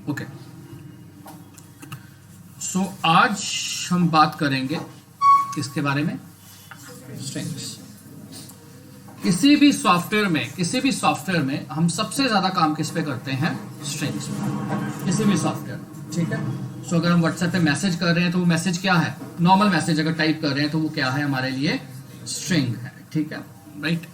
Okay, सो आज हम बात करेंगे किसके बारे में? स्ट्रिंग्स। किसी भी सॉफ्टवेयर में हम सबसे ज्यादा काम किस पे करते हैं? स्ट्रिंग्स पे, किसी भी सॉफ्टवेयर, ठीक है। सो अगर हम व्हाट्सएप पे मैसेज कर रहे हैं तो वो मैसेज क्या है? नॉर्मल मैसेज अगर टाइप कर रहे हैं तो वो क्या है हमारे लिए? स्ट्रिंग है, ठीक है, राइट।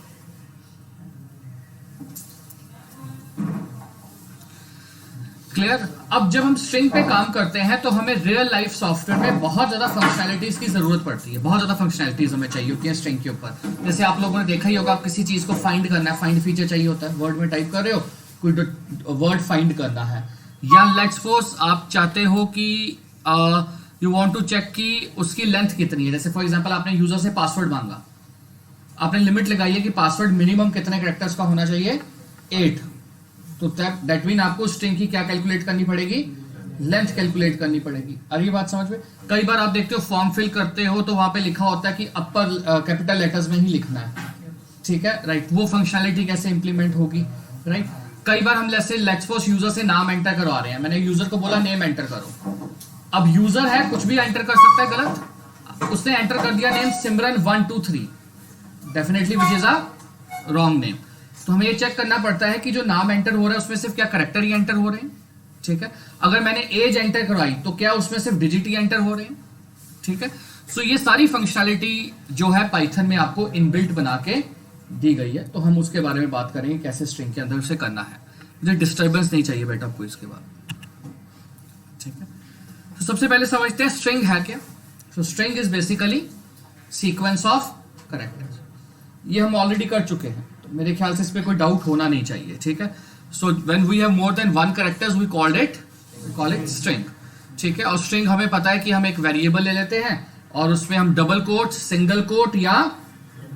क्लियर? अब जब हम स्ट्रिंग पे काम करते हैं तो हमें रियल लाइफ सॉफ्टवेयर में बहुत ज्यादा फंक्शनैलिटीज की जरूरत पड़ती है, बहुत ज्यादा फंक्शनैलिटीज हमें चाहिए होती है स्ट्रिंग के ऊपर। जैसे आप लोगों ने देखा ही होगा, आप किसी चीज को फाइंड करना है, फाइंड फीचर चाहिए होता है, वर्ड में टाइप कर रहे हो, कोई वर्ड फाइंड करना है, या लेट्स सपोज आप चाहते हो कि यू वांट टू चेक कि उसकी लेंथ कितनी है। जैसे फॉर एग्जांपल आपने यूजर से पासवर्ड मांगा, आपने लिमिट लगाई है कि पासवर्ड मिनिमम कितने कैरेक्टर्स का होना चाहिए? 8। तो दैट मीन आपको स्ट्रिंग की क्या कैलकुलेट करनी पड़ेगी? लेंथ कैलकुलेट करनी पड़ेगी। अरे ये बात समझ में? कई बार आप देखते हो फॉर्म फिल करते हो तो वहां पे लिखा होता है कि अपर कैपिटल लेटर्स में ही लिखना है, ठीक है, राइट। वो फंक्शनैलिटी कैसे इंप्लीमेंट होगी, राइट। कई बार हम जैसे लेट्स सपोज यूजर से नाम एंटर करवा रहे हैं, मैंने यूजर को बोला नेम एंटर करो। अब यूजर है, कुछ भी एंटर कर सकता है, गलत। उसने एंटर कर दिया name Simran 1 2 3, definitely which is a wrong name. तो हमें ये चेक करना पड़ता है कि जो नाम एंटर हो रहा है उसमें सिर्फ क्या करेक्टर ही एंटर हो रहे हैं, ठीक है। अगर मैंने एज एंटर करवाई तो क्या उसमें सिर्फ डिजिट ही एंटर हो रहे हैं, ठीक है। सो ये सारी फंक्शनैलिटी जो है पाइथन में आपको इनबिल्ट बना के दी गई है, तो हम उसके बारे में बात करेंगे कैसे स्ट्रिंग के अंदर उसे करना है। मुझे डिस्टर्बेंस नहीं चाहिए बेटा आपको इसके बाद, ठीक है। तो सबसे पहले समझते हैं स्ट्रिंग है क्या। सो string is basically sequence of characters. ये हम ऑलरेडी कर चुके हैं, तो मेरे ख्याल से इस पे कोई डाउट होना नहीं चाहिए, ठीक है। So when we have more than 1 characters we call it string, ठीक है। और स्ट्रिंग हमें पता है कि हम एक वेरिएबल ले लेते हैं और उसमें हम डबल कोट, सिंगल कोट या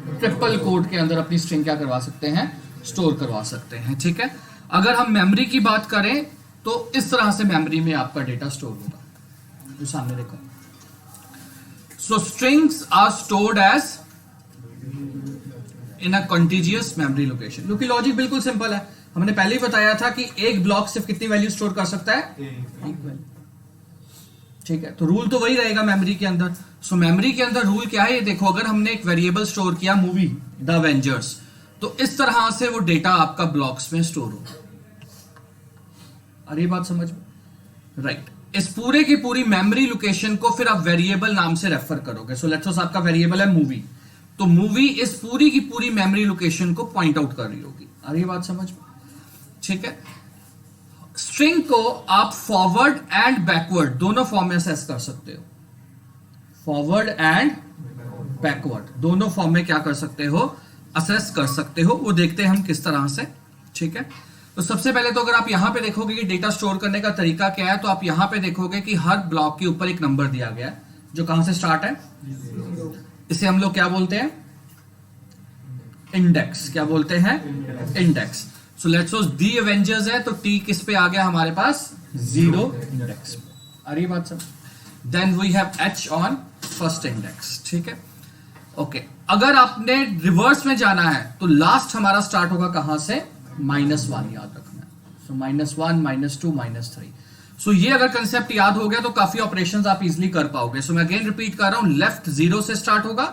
ट्रिपल कोट के अंदर अपनी स्ट्रिंग क्या करवा सकते हैं? स्टोर करवा सकते हैं, ठीक है। अगर हम मेमोरी की बात करें तो इस तरह से मेमोरी में आपका डेटा स्टोर होगा, जो सामने देखो। So strings are stored as in a contiguous memory location. क्योंकि लॉजिक बिल्कुल सिंपल है, हमने पहले ही बताया था कि एक ब्लॉक सिर्फ कितनी वैल्यू स्टोर कर सकता है? एक वैल्यू, ठीक है। तो रूल तो वही रहेगा मेमोरी के अंदर। सो मेमोरी के अंदर रूल क्या है ये देखो, अगर हमने एक वेरिएबल स्टोर किया मूवी द एवेंजर्स, तो इस तरह से वो डेटा आपका ब्लॉक्स में स्टोर होगा। अरे बात समझ में? राइट। इस पूरे की पूरी मेमोरी लोकेशन को फिर आप वेरिएबल नाम से रेफर करोगे। सो लेट्स सपोज आपका वेरिएबल है मूवी, तो मूवी इस पूरी की पूरी मेमोरी लोकेशन को पॉइंट आउट कर रही होगी। अरे बात समझ में? ठीक है। स्ट्रिंग को आप फॉरवर्ड एंड बैकवर्ड दोनों फॉर्म में असेस कर सकते हो। फॉरवर्ड एंड बैकवर्ड दोनों फॉर्म में क्या कर सकते हो? असेस कर सकते हो। वो देखते हैं हम किस तरह से, ठीक है। तो सबसे पहले तो अगर आप यहां पे देखोगे कि डेटा स्टोर करने का तरीका क्या है, तो आप यहां पे देखोगे कि हर ब्लॉक के ऊपर एक नंबर दिया गया है जो कहां से स्टार्ट है? इसे हम लोग क्या बोलते हैं? इंडेक्स। क्या बोलते हैं? Index. So let's suppose the Avengers है, तो टी किस पे आ गया हमारे पास? 0 इंडेक्स पे। अरे बात समझ? Then we have H on first index, ठीक है, ओके। अगर आपने रिवर्स में जाना है तो लास्ट हमारा स्टार्ट होगा कहां से? -1, याद रखना। सो -1, -2, -3। सो ये अगर कंसेप्ट याद हो गया तो काफी ऑपरेशंस आप इजीली कर पाओगे। सो मैं अगेन रिपीट कर रहा हूं, लेफ्ट 0 से स्टार्ट होगा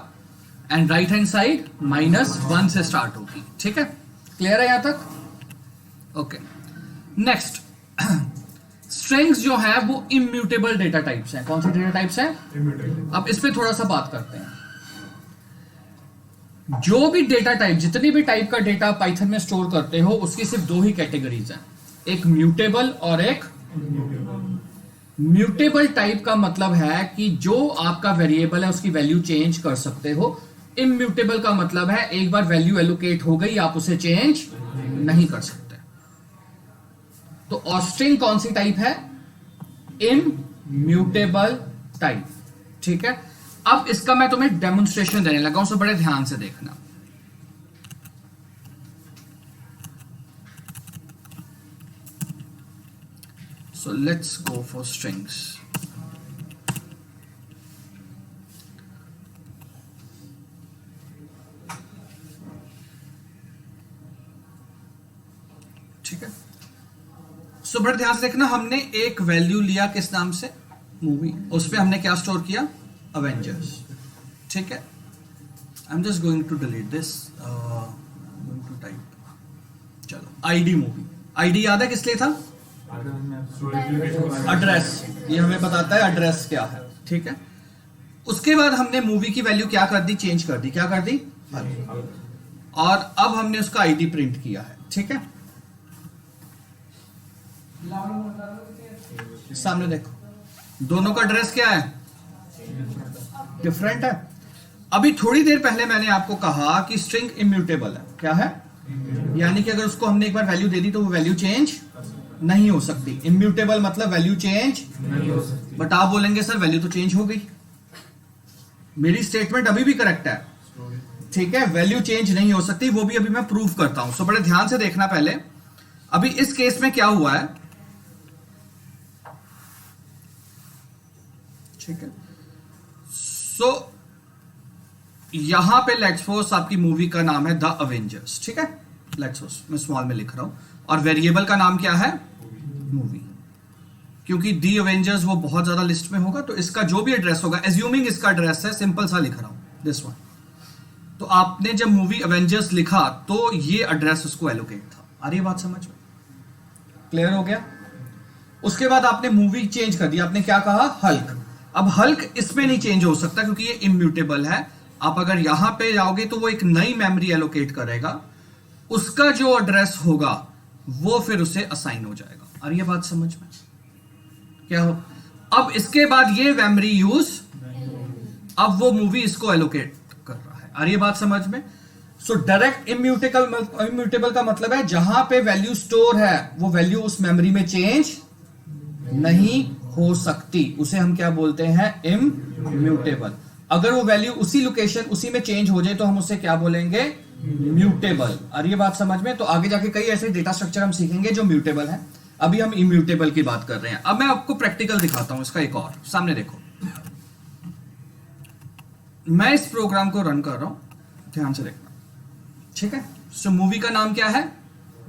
एंड राइट हैंड साइड -1 से स्टार्ट होगी, ठीक है। क्लियर है यहां तक? ओके। नेक्स्ट, स्ट्रिंग्स जो है वो इम्यूटेबल डेटा टाइप्स हैं। कौन सी डेटा टाइप्स हैं? अब इस पे थोड़ा सा बात करते हैं। जो भी डेटा टाइप, जितनी भी टाइप का डेटा पाइथन में स्टोर करते हो, उसकी सिर्फ 2 ही कैटेगरीज हैं, एक म्यूटेबल और एक म्यूटेबल टाइप का मतलब है कि जो आपका वेरिएबल है उसकी वैल्यू चेंज कर सकते हो। इम्यूटेबल का मतलब है एक बार वैल्यू एलोकेट हो गई, आप उसे चेंज नहीं कर सकते। तो और स्ट्रिंग कौन सी टाइप है? इम्यूटेबल टाइप, ठीक है। अब इसका मैं तुम्हें डेमोन्स्ट्रेशन देने लगा हूं, सो बड़े ध्यान से देखना। So let's go for strings. ठीक है। सो बड़े ध्यान से देखना, हमने एक वैल्यू लिया किस नाम से, मूवी, उस पर हमने क्या स्टोर किया, अवेंजर्स, ठीक है। I am just going to delete this, going to type, चलो आईडी मूवी, आईडी याद है किस लिए था, एड्रेस, ये हमें बताता है एड्रेस क्या है, ठीक है। उसके बाद हमने मूवी की वैल्यू क्या कर दी, चेंज कर दी, क्या कर दी, और अब हमने उसका आईडी प्रिंट किया है, ठीक है। सामने देखो, दोनों का एड्रेस क्या है, डिफरेंट है। अभी थोड़ी देर पहले मैंने आपको कहा कि स्ट्रिंग इम्यूटेबल है, क्या है, यानी कि अगर उसको हमने एक बार वैल्यू दे दी तो वो वैल्यू चेंज नहीं हो सकती। इम्यूटेबल मतलब वैल्यू चेंज नहीं हो सकती। बट आप बोलेंगे सर वैल्यू तो चेंज हो गई, मेरी स्टेटमेंट अभी भी करेक्ट है, ठीक है, वैल्यू चेंज नहीं हो सकती, वो भी अभी मैं प्रूव करता हूं। सो बड़े ध्यान से देखना पहले, अभी इस केस में क्या हुआ है, ठीक है। सो यहां पे लेट्स सपोज आपकी मूवी का नाम है द अवेंजर्स, ठीक है, लेट्स सपोज मैं स्मॉल में लिख रहा हूं, और वेरिएबल का नाम क्या है, मूवी, क्योंकि दी अवेंजर्स वो बहुत ज्यादा लिस्ट में होगा, तो इसका जो भी एड्रेस होगा, एज्यूमिंग इसका एड्रेस है, सिंपल सा लिख रहा हूं दिस वन, तो आपने जब मूवी अवेंजर्स लिखा तो ये एड्रेस उसको एलोकेट था। आ रही बात समझ में, क्लियर हो गया। उसके बाद आपने मूवी चेंज कर दी, आपने क्या कहा, हल्क। अब हल्क इसमें नहीं चेंज हो सकता क्योंकि ये इम्यूटेबल है। आप अगर यहां पे जाओगे तो वो एक नई मेमोरी एलोकेट करेगा, उसका जो एड्रेस होगा वो फिर उसे असाइन हो जाएगा। और ये बात समझ में क्या हो, अब इसके बाद ये मेमोरी यूज, अब वो मूवी इसको एलोकेट कर रहा है। और ये बात समझ में। सो डायरेक्ट इम्यूटेबल का मतलब है जहां पे वैल्यू स्टोर है वो वैल्यू उस मेमोरी में चेंज नहीं हो सकती, उसे हम क्या बोलते हैं, इम्यूटेबल। अगर वो वैल्यू उसी लोकेशन उसी में चेंज हो जाए तो हम उसे क्या बोलेंगे, म्यूटेबल। और ये बात समझ में। तो आगे जाके कई ऐसे डेटा स्ट्रक्चर हम सीखेंगे जो म्यूटेबल है, अभी हम इम्यूटेबल की बात कर रहे हैं। अब मैं आपको प्रैक्टिकल दिखाता हूं इसका एक और, सामने देखो, मैं इस प्रोग्राम को रन कर रहा हूं, ध्यान से देखना, ठीक है। सो मूवी का नाम क्या है,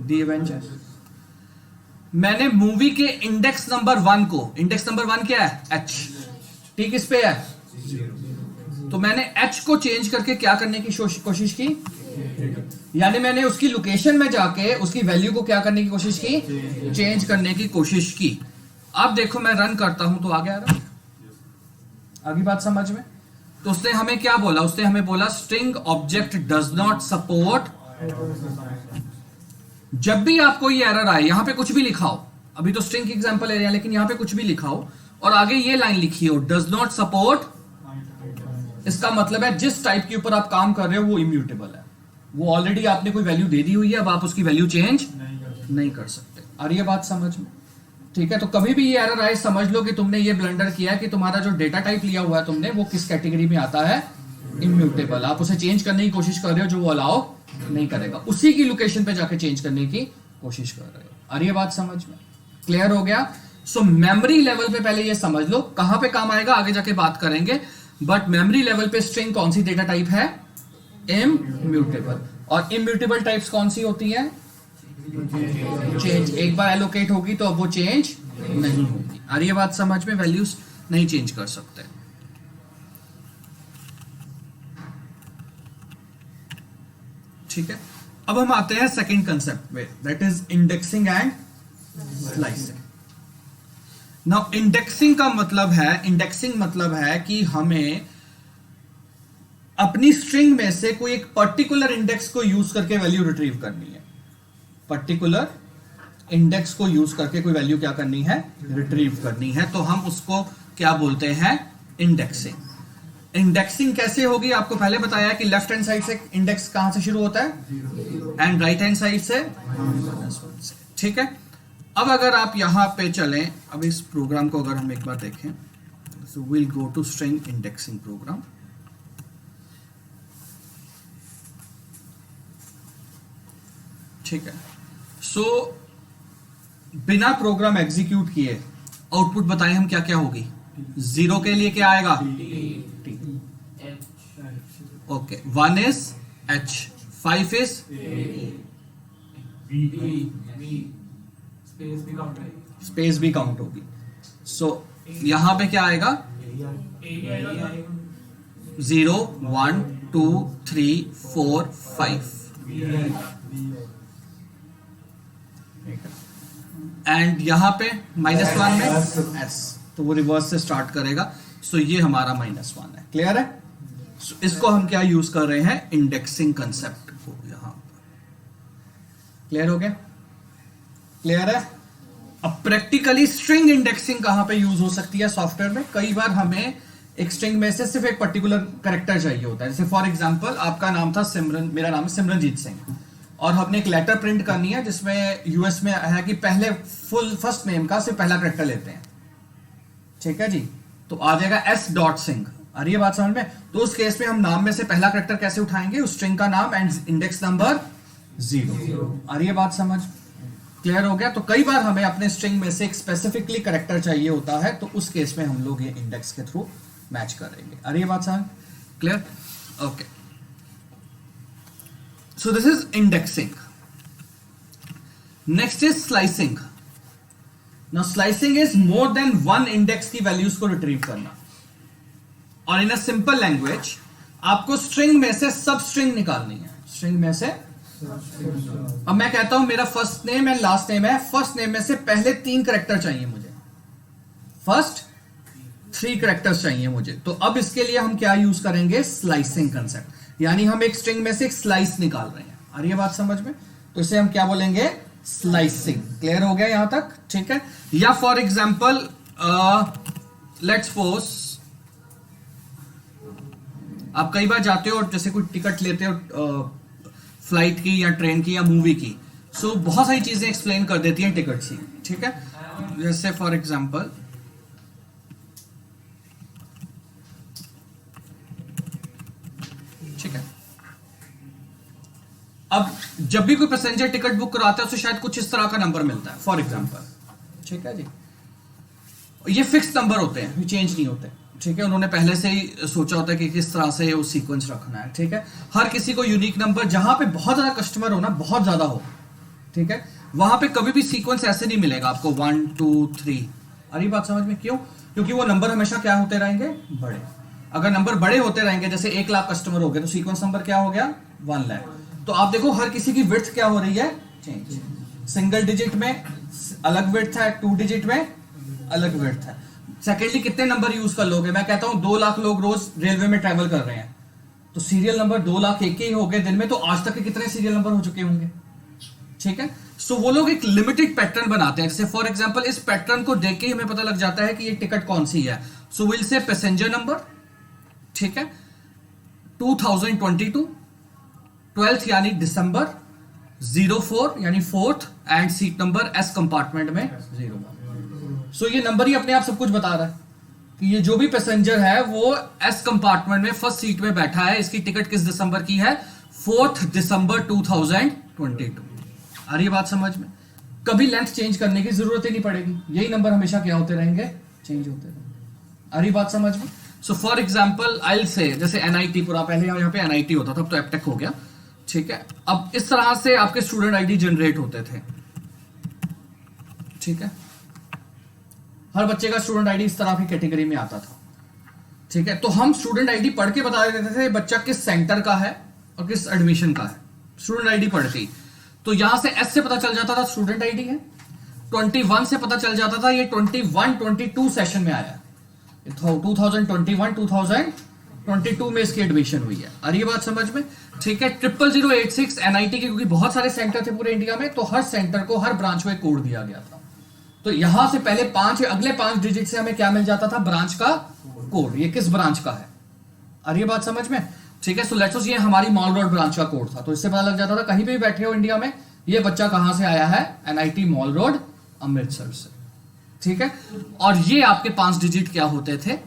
दी एवेंजर्स। मैंने मूवी के इंडेक्स नंबर 1 को, इंडेक्स नंबर 1 क्या है, एच, ठीक, इस पे है, तो मैंने एच को चेंज करके क्या करने की कोशिश की, यानी मैंने उसकी लोकेशन में जाके उसकी वैल्यू को क्या करने की कोशिश की, चेंज करने की कोशिश की। अब देखो मैं रन करता हूं तो आगे आ रहा, आगे बात समझ में। तो उसने हमें क्या बोला, उसने हमें बोला string object does not support. जब भी आपको ये एरर आए, यहां पे कुछ भी लिखा हो, अभी तो स्ट्रिंग की एग्जांपल ले रहे हैं, लेकिन यहां पे कुछ भी लिखा हो और आगे ये लाइन लिखी हो डज नॉट सपोर्ट, इसका मतलब है जिस टाइप के ऊपर आप काम कर रहे हो वो इम्यूटेबल है, वो ऑलरेडी आपने कोई वैल्यू दे दी हुई है, अब आप उसकी वैल्यू चेंज नहीं कर सकते। और ये बात समझ में, ठीक है। तो कभी भी ये एरर आए समझ लो कि तुमने ये ब्लंडर किया कि तुम्हारा जो डेटा टाइप लिया हुआ है तुमने, वो किस कैटेगरी में आता है, इम्यूटेबल। आप उसे चेंज करने की कोशिश कर रहे हो जो वो अलाउ नहीं करेगा, उसी की लोकेशन पे जाके चेंज करने की कोशिश कर रहे हो। और ये बात समझ में क्लियर हो गया। सो मेमोरी लेवल पे पहले ये समझ लो, कहां पे काम आएगा आगे जाके बात करेंगे, बट मेमोरी लेवल पे स्ट्रिंग कौन सी डेटा टाइप है, इम्यूटेबल। और इम्यूटेबल टाइप्स कौन सी होती है, चेंज, एक बार एलोकेट होगी तो अब वो चेंज नहीं होगी। और ये बात समझ में, वैल्यूज नहीं चेंज कर सकते। ठीक है। अब हम आते हैं सेकंड कंसेप्ट में, that is indexing and slicing. Now indexing का मतलब है, इंडेक्सिंग मतलब है कि हमें अपनी स्ट्रिंग में से कोई एक पर्टिकुलर इंडेक्स को यूज करके वैल्यू रिट्रीव करनी है, पर्टिकुलर इंडेक्स को यूज करके कोई वैल्यू क्या करनी है, रिट्रीव करनी है, तो हम उसको क्या बोलते हैं, इंडेक्सिंग। इंडेक्सिंग कैसे होगी, आपको पहले बताया कि लेफ्ट हैंड साइड से इंडेक्स कहां से शुरू होता है, एंड राइट हैंड साइड से, ठीक है। अब अगर आप यहां पे चलें, अब इस प्रोग्राम को अगर हम एक बार देखें, so will go to string indexing program. ठीक है। सो बिना प्रोग्राम एग्जीक्यूट किए आउटपुट बताएं हम क्या क्या होगी। 0 के लिए क्या आएगा, okay, 1 is H, 5 is space भी काउंट होगी। सो यहां पे क्या आएगा, 0 1 2 3 4 5 एंड यहां पे -1 में S, तो वो रिवर्स से स्टार्ट करेगा। सो ये हमारा -1 है। क्लियर है? So, इसको हम क्या यूज कर रहे हैं, इंडेक्सिंग कंसेप्ट को यहां पर। क्लियर हो गया? क्लियर है? अब प्रैक्टिकली स्ट्रिंग इंडेक्सिंग कहां पे यूज हो सकती है सॉफ्टवेयर में? कई बार हमें एक स्ट्रिंग में से सिर्फ एक पर्टिकुलर कैरेक्टर चाहिए होता है। जैसे फॉर एग्जांपल आपका नाम था सिमरन, मेरा नाम है सिमरनजीत सिंह, और हमने एक लेटर प्रिंट करनी है जिसमें यूएस में है कि पहले फुल फर्स्ट नेम का सिर्फ पहला कैरेक्टर लेते हैं। ठीक है जी? तो आ जाएगा S.सिंह। आ रही है बात समझ में? तो उस केस में हम नाम में से पहला कैरेक्टर कैसे उठाएंगे, उस स्ट्रिंग का नाम एंड इंडेक्स नंबर 0। आ रही है बात समझ? क्लियर हो गया? तो कई बार हमें अपने स्ट्रिंग में से एक स्पेसिफिकली कैरेक्टर चाहिए होता है, तो उस केस में हम लोग ये इंडेक्स के थ्रू मैच करेंगे। आ रही है बात समझ? Clear? Okay, so this is indexing. Next is slicing. Now slicing is more than one index की वैल्यूज को रिट्रीव करना, और इन अ सिंपल लैंग्वेज आपको स्ट्रिंग में से सब स्ट्रिंग निकालनी है। स्ट्रिंग में से, अब मैं कहता हूं मेरा first name and last name है, फर्स्ट नेम में से पहले 3 कैरेक्टर चाहिए मुझे, फर्स्ट 3 कैरेक्टर्स चाहिए मुझे। तो अब इसके लिए हम क्या यूज करेंगे, स्लाइसिंग कंसेप्ट, यानी हम एक स्ट्रिंग में से एक स्लाइस निकाल रहे हैं। आ रही है बात समझ में? तो इसे हम क्या बोलेंगे, स्लाइसिंग। क्लियर हो गया यहां तक? ठीक है। या फॉर एग्जाम्पल लेट्स सपोज आप कई बार जाते हो और जैसे कोई टिकट लेते हो फ्लाइट की या ट्रेन की या मूवी की, सो बहुत सारी चीजें एक्सप्लेन कर देती हैं टिकट की। ठीक है, जैसे फॉर एग्जांपल ठीक है, अब जब भी कोई पैसेंजर टिकट बुक कराता है उसे शायद कुछ इस तरह का नंबर मिलता है फॉर एग्जांपल। ठीक है जी, ये फिक्स नंबर होते हैं, ये चेंज नहीं होते। ठीक है, उन्होंने पहले से ही सोचा होता है कि किस तरह से वो सीक्वेंस रखना है। ठीक है, हर किसी को यूनिक नंबर, जहां पे बहुत ज्यादा कस्टमर हो ना, बहुत ज्यादा हो, ठीक है, वहां पे कभी भी सीक्वेंस ऐसे नहीं मिलेगा आपको 1 2 3। अरे बात समझ में? क्यों? क्योंकि वो नंबर हमेशा क्या होते रहेंगे, बड़े। अगर नंबर बड़े होते रहेंगे, जैसे 1 लाख कस्टमर हो गए, तो सीक्वेंस नंबर क्या हो गया, 1 लाख। तो आप देखो हर किसी की विड्थ क्या हो रही है, चेंज। सिंगल डिजिट में अलग विड्थ है, 2 डिजिट में अलग विड्थ है। सेकेंडली कितने नंबर यूज कर लोगे? मैं कहता हूं 2 लाख लोग रोज रेलवे में ट्रेवल कर रहे हैं, तो सीरियल नंबर 2 लाख एक ही हो गए दिन में, तो आज तक के कितने सीरियल नंबर हो चुके होंगे? ठीक है, सो वो लोग एक लिमिटेड पैटर्न बनाते हैं। जैसे फॉर एग्जांपल इस पैटर्न को देख के ही हमें पता लग जाता है कि ये टिकट कौन सी है। So will say passenger number, ठीक है, 2022, 12th यानी दिसंबर, 04 यानी 4th, and seat number S compartment में 01। सो ये नंबर ही अपने आप सब कुछ बता रहा है कि ये जो भी पैसेंजर है वो एस कंपार्टमेंट में फर्स्ट सीट में बैठा है, इसकी टिकट किस दिसंबर की है, 4th दिसंबर 2022। आ रही है बात समझ में? कभी लेंथ चेंज करने की जरूरत ही नहीं पड़ेगी, यही नंबर हमेशा क्या होते रहेंगे, चेंज होते रहेंगे। आ रही बात समझ में? So for example I will से, जैसे एनआईटी पूरा, पहले यहाँ पे एनआईटी होता था, अब तो एपटेक हो गया। ठीक है, अब इस तरह से आपके स्टूडेंट आईडी जनरेट होते थे। ठीक है, हर बच्चे का स्टूडेंट आईडी इस तरह की कैटेगरी में आता था। ठीक है, तो हम स्टूडेंट आईडी पढ़ के बता देते थे बच्चा किस सेंटर का है और किस एडमिशन का है, स्टूडेंट आईडी पढ़ के। तो यहां से एस से पता चल जाता था स्टूडेंट आईडी है, 21 से पता चल जाता था ये 21-22 सेशन में आया, 2021-2022 में इसकी एडमिशन हुई है। और ये बात समझ में? ठीक है, 00086 एनआईटी के, क्योंकि बहुत सारे सेंटर थे पूरे इंडिया में, तो हर सेंटर को, हर ब्रांच को एक कोड दिया गया था। तो यहां से पहले अगले 5 डिजिट से हमें क्या मिल जाता था, ब्रांच का कोड, ये किस ब्रांच का है। और ये बात समझ में? ठीक है, सो लेट्स सपोज ये हमारी मॉल रोड ब्रांच का कोड था, तो इससे पता लग जाता था कहीं भी बैठे हो इंडिया में, ये बच्चा कहां से आया है, एनआईटी मॉल रोड अमृतसर से। ठीक है, और ये आपके 5 डिजिट क्या होते थे,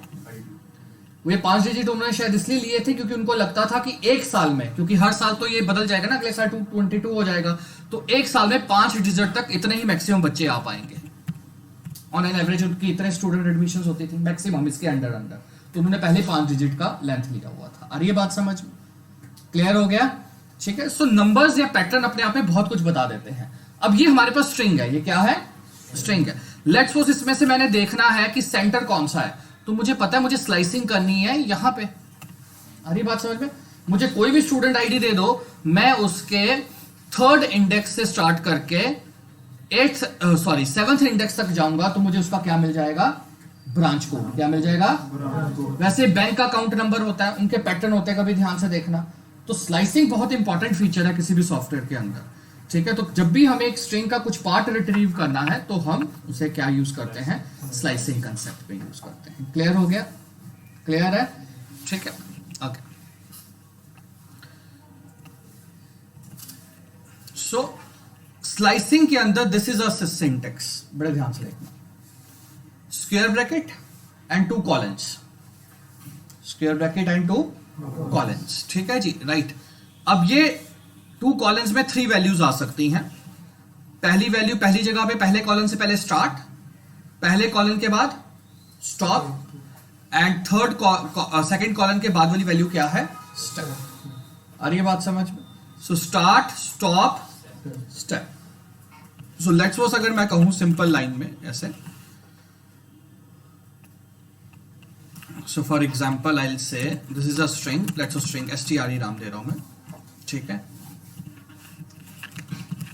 वे 5 डिजिट उन्होंने शायद इसलिए लिए थे क्योंकि उनको लगता था कि एक साल में, क्योंकि हर साल तो ये बदल जाएगा ना, अगले साल 22 हो जाएगा, तो एक साल में 5 डिजिट तक इतने ही मैक्सिमम बच्चे आ पाएंगे। ऑन एन एवरेज उनकी इतने स्टूडेंट एडमिशंस होती थी मैक्सिमम, इसके अंडर, तो उन्होंने पहले 5 डिजिट का लेंथ लिया हुआ था। और ये बात समझ में? क्लियर हो गया? ठीक है, सो नंबर्स या पैटर्न अपने आप में बहुत कुछ बता देते हैं। अब ये हमारे पास स्ट्रिंग है, ये क्या है, स्ट्रिंग है। लेट्स सपोज इसमें से मैंने देखना है कि सेंटर कौन सा है, तो मुझे पता है मुझे स्लाइसिंग करनी है यहां पे। अरे बात समझ में? मुझे कोई भी स्टूडेंट आईडी दे दो, मैं उसके थर्ड इंडेक्स से स्टार्ट करके सेवंथ इंडेक्स तक जाऊंगा, तो मुझे उसका क्या मिल जाएगा? Branch code. क्या मिल जाएगा? वैसे बैंक का अकाउंट नंबर होता है, उनके पैटर्न होते हैं, कभी ध्यान से देखना। तो स्लाइसिंग बहुत इंपॉर्टेंट फीचर है किसी भी सॉफ्टवेयर के अंदर, ठीक है। तो जब भी हमें एक स्ट्रिंग का कुछ पार्ट रिट्रीव करना है तो हम उसे क्या यूज करते हैं? स्लाइसिंग कंसेप्ट पे यूज करते हैं। क्लियर हो गया? क्लियर है? ठीक है, ओके। सो स्लाइसिंग के अंदर दिस इज अ सिंटेक्स, बड़े ध्यान से देखना। Square bracket and 2 colons, square bracket and 2 colons, ठीक है जी, राइट। अब ये 2 कॉलन्स में 3 वैल्यूज आ सकती हैं। पहली वैल्यू पहली जगह पे पहले कॉलन से पहले स्टार्ट, पहले कॉलन के बाद स्टॉप, एंड सेकंड कॉलन के बाद वाली वैल्यू क्या है? स्टेप। आ रही है बात समझ में? So start, stop, step. So let's suppose अगर मैं कहूं सिंपल लाइन में ऐसे, so for example I will say this is a string, let's a string STRE नाम दे रहा हूं मैं, ठीक है।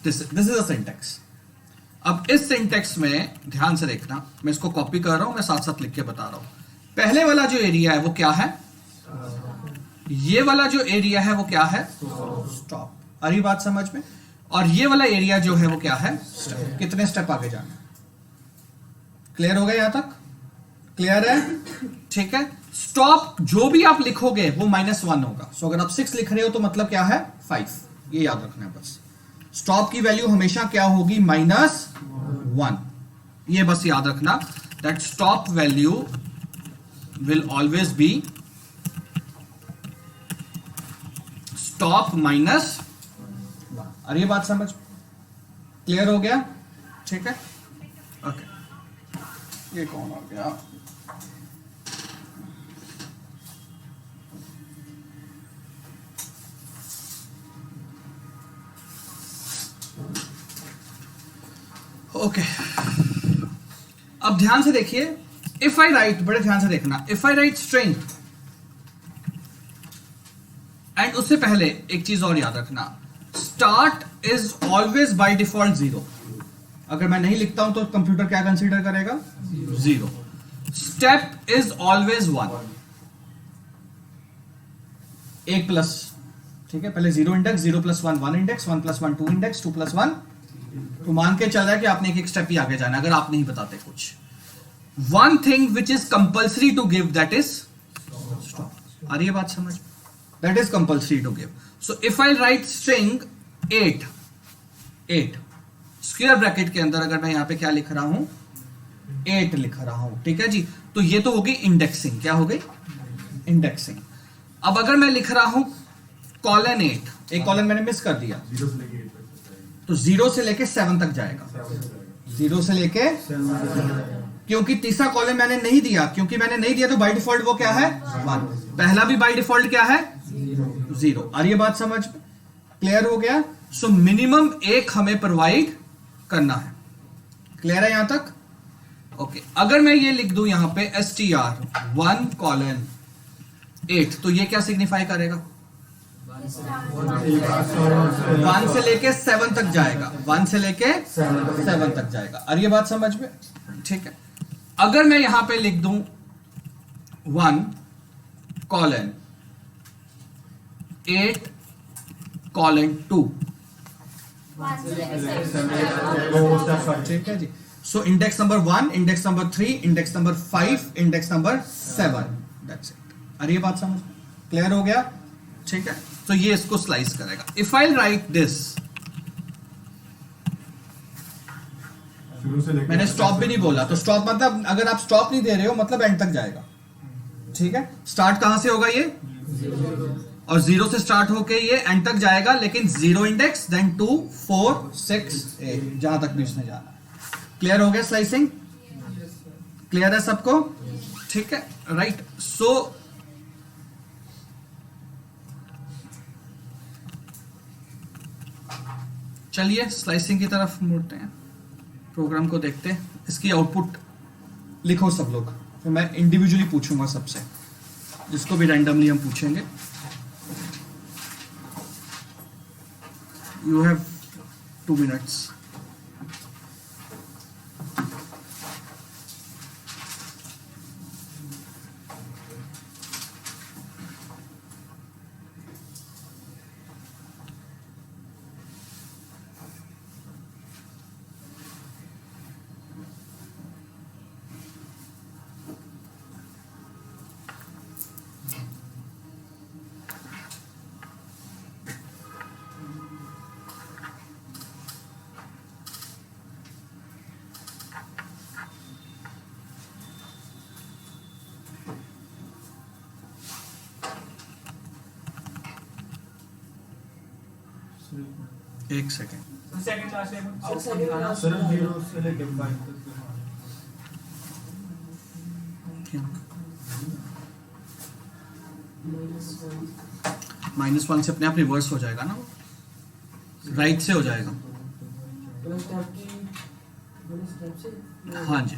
This is a syntax. अब इस सिंटेक्स में ध्यान से देखना, मैं इसको कॉपी कर रहा हूं, मैं साथ साथ लिख के बता रहा हूं। पहले वाला जो एरिया है वो क्या है? ये वाला जो एरिया है वो क्या है? स्टॉप। आ रही बात समझ में? और ये वाला एरिया जो है वो क्या है? स्टेप। कितने स्टेप आगे जाना? क्लियर हो गया यहां तक? क्लियर है? ठीक है। स्टॉप जो भी आप लिखोगे वो -1 होगा। सो अगर आप 6 लिख रहे हो तो मतलब क्या है? 5। ये याद रखना है बस। स्टॉप की वैल्यू हमेशा क्या होगी? -1। ये बस याद रखना, that stop value will always be stop -1। अरे ये बात समझ क्लियर हो गया? ठीक है, ओके। ये कौन आ गया? ओके, अब ध्यान से देखिए। इफ आई राइट, बड़े ध्यान से देखना, if I write string, and उससे पहले एक चीज और याद रखना, start is always by default 0। अगर मैं नहीं लिखता हूं तो कंप्यूटर क्या कंसीडर करेगा? 0। स्टेप इज ऑलवेज 1, 1 प्लस, ठीक है। पहले 0 इंडेक्स, 0 + 1 1 इंडेक्स, 1 + 1 2 इंडेक्स, 2 + 1, तो मान के चल रहा है कि आपने एक स्टेप ही आगे जाना अगर आप नहीं बताते कुछ। One thing which is compulsory to give, that is stop. आ रही है बात समझ? That is compulsory to give. So if I write string 8 square bracket के अंदर, अगर मैं यहां पे क्या लिख रहा हूं? 8 लिख रहा हूं, ठीक है जी। तो ये तो हो गई इंडेक्सिंग। क्या हो गई? इंडेक्सिंग। अब अगर मैं लिख रहा हूं कॉलन 8, एक कॉलन मैंने मिस कर दिया, तो 0 से लेके 7 तक जाएगा। 0 से लेके, क्योंकि तीसरा कॉलम मैंने नहीं दिया, क्योंकि मैंने नहीं दिया तो बाय डिफॉल्ट वो क्या है? 1। पहला भी बाय डिफॉल्ट क्या है? 0। आ रही है बात समझ? क्लियर हो गया? सो मिनिमम 1 हमें प्रोवाइड करना है। क्लियर है यहां तक? ओके। अगर मैं ये लिख दूं यहां पे str1 : 8, तो ये क्या सिग्निफाई करेगा? 1 से लेके 7 तक जाएगा। 1 से लेके 7 तक जाएगा। अरे ये बात समझ में? ठीक है। अगर मैं यहां पे लिख दूं 1 : 8 : 2, ठीक है जी। So index number 1, index number 3, index number 5, index number 7, that's it. अरे ये बात समझ? क्लियर हो गया? ठीक है। तो ये इसको स्लाइस करेगा। इफ आई राइट दिस, मैंने स्टॉप भी नहीं बोला, तो स्टॉप मतलब अगर आप स्टॉप नहीं दे रहे हो मतलब एंड तक जाएगा, ठीक है। स्टार्ट कहां से होगा? ये, और 0 से स्टार्ट होके ये एंड तक जाएगा, लेकिन 0 इंडेक्स, देन 2 4 6 8, जहां तक भी उसने जाना। क्लियर हो गया स्लाइसिंग? क्लियर है सबको? ठीक है, राइट। सो चलिए स्लाइसिंग की तरफ मुड़ते हैं। प्रोग्राम को देखते हैं, इसकी आउटपुट लिखो सब लोग, तो मैं इंडिविजुअली पूछूंगा सबसे, जिसको भी रैंडमली हम पूछेंगे। You have 2 minutes। एक सेकेंड। सेकंड क्लास में सर 0 से लेकर 5 तक -1 से अपने आप रिवर्स हो जाएगा ना, वो राइट से हो जाएगा। हाँ जी,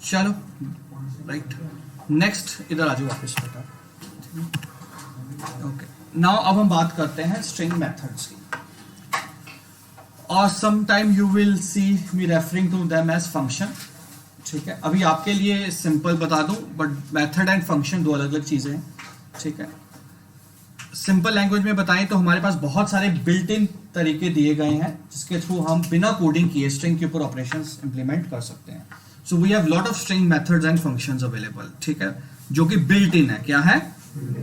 चलो राइट। नेक्स्ट इधर आ जाओ वापस बेटा। ओके, नाउ अब हम बात करते हैं स्ट्रिंग मेथड्स की, और some time you will see me referring to them as function. ठीक है, अभी आपके लिए सिंपल बता दूं, बट मेथड एंड फंक्शन 2 अलग अलग चीजें हैं। ठीक है, सिंपल लैंग्वेज में बताएं तो हमारे पास बहुत सारे बिल्ट इन तरीके दिए गए हैं जिसके थ्रू हम बिना कोडिंग किए स्ट्रिंग के ऊपर ऑपरेशंस इंप्लीमेंट कर सकते हैं। So we have lot of string methods and functions available. ठीक है, जो कि बिल्ट इन है। क्या है?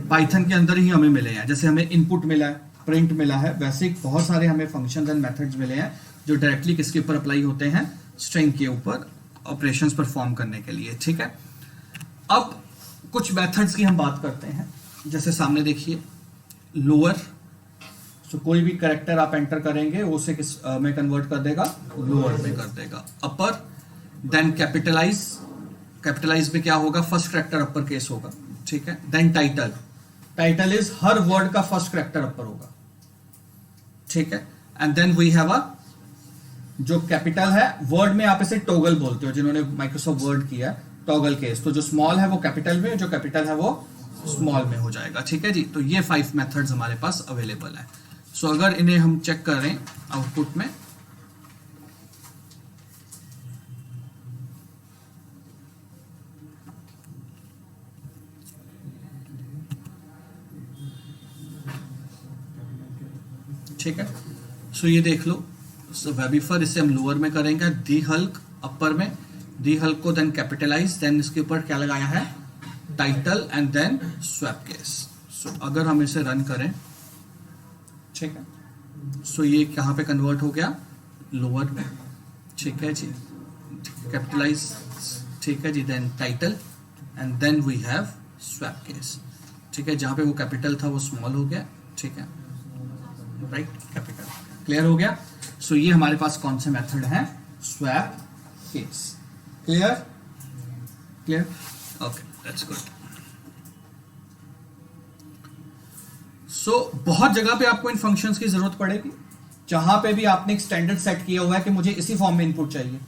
पाइथन के अंदर ही हमें मिले हैं। जैसे हमें इनपुट मिला है, प्रिंट मिला है, वैसे बहुत सारे हमें फंक्शंस एंड मेथड्स मिले हैं जो डायरेक्टली किसके ऊपर अप्लाई होते हैं? स्ट्रिंग के ऊपर ऑपरेशंस परफॉर्म करने के लिए। ठीक है, अब कुछ मेथड्स की हम बात करते हैं। जैसे सामने देखिए, लोअर, तो कोई भी कैरेक्टर आप एंटर करेंगे वो उसे किस में कन्वर्ट कर देगा? लोअर में कर देगा। अपर, देन कैपिटलाइज, कैपिटलाइज में क्या होगा? फर्स्ट कैरेक्टर अपर केस होगा। ठीक है, देन टाइटल, टाइटल इज हर वर्ड का फर्स्ट कैरेक्टर अपर होगा। ठीक है, and then we have a, जो कैपिटल है वर्ड में आप इसे टॉगल बोलते हो, जिन्होंने माइक्रोसॉफ्ट वर्ड किया है, टॉगल केस। तो जो स्मॉल है वो कैपिटल में, जो कैपिटल है वो स्मॉल में हो जाएगा। ठीक है जी, तो ये 5 मेथड्स हमारे पास अवेलेबल है। सो अगर इन्हें हम चेक करें आउटपुट में, ठीक है, सो ये देख लो, वेबिफर इसे हम लोअर में करेंगे, दी हल्क अपर में, दी हल्क को देन कैपिटलाइज, देन इसके ऊपर क्या लगाया है? Title, and then swap case. So अगर हम इसे रन करें, ठीक है, सो ये कहां पे कन्वर्ट हो गया? लोअर में। ठीक है जी, कैपिटलाइज, ठीक है जी, then title, and then we have swap case. ठीक है, जहां पे वो कैपिटल था वो स्मॉल हो गया। ठीक है, राइट, कैपिटल। क्लियर हो गया? सो ये हमारे पास कौन से मेथड हैं? Swap case. Clear? Clear? Okay, that's good. So बहुत जगह पे आपको इन फंक्शंस की जरूरत पड़ेगी, जहां पे भी आपने एक स्टैंडर्ड सेट किया हुआ है कि मुझे इसी फॉर्म में इनपुट चाहिए।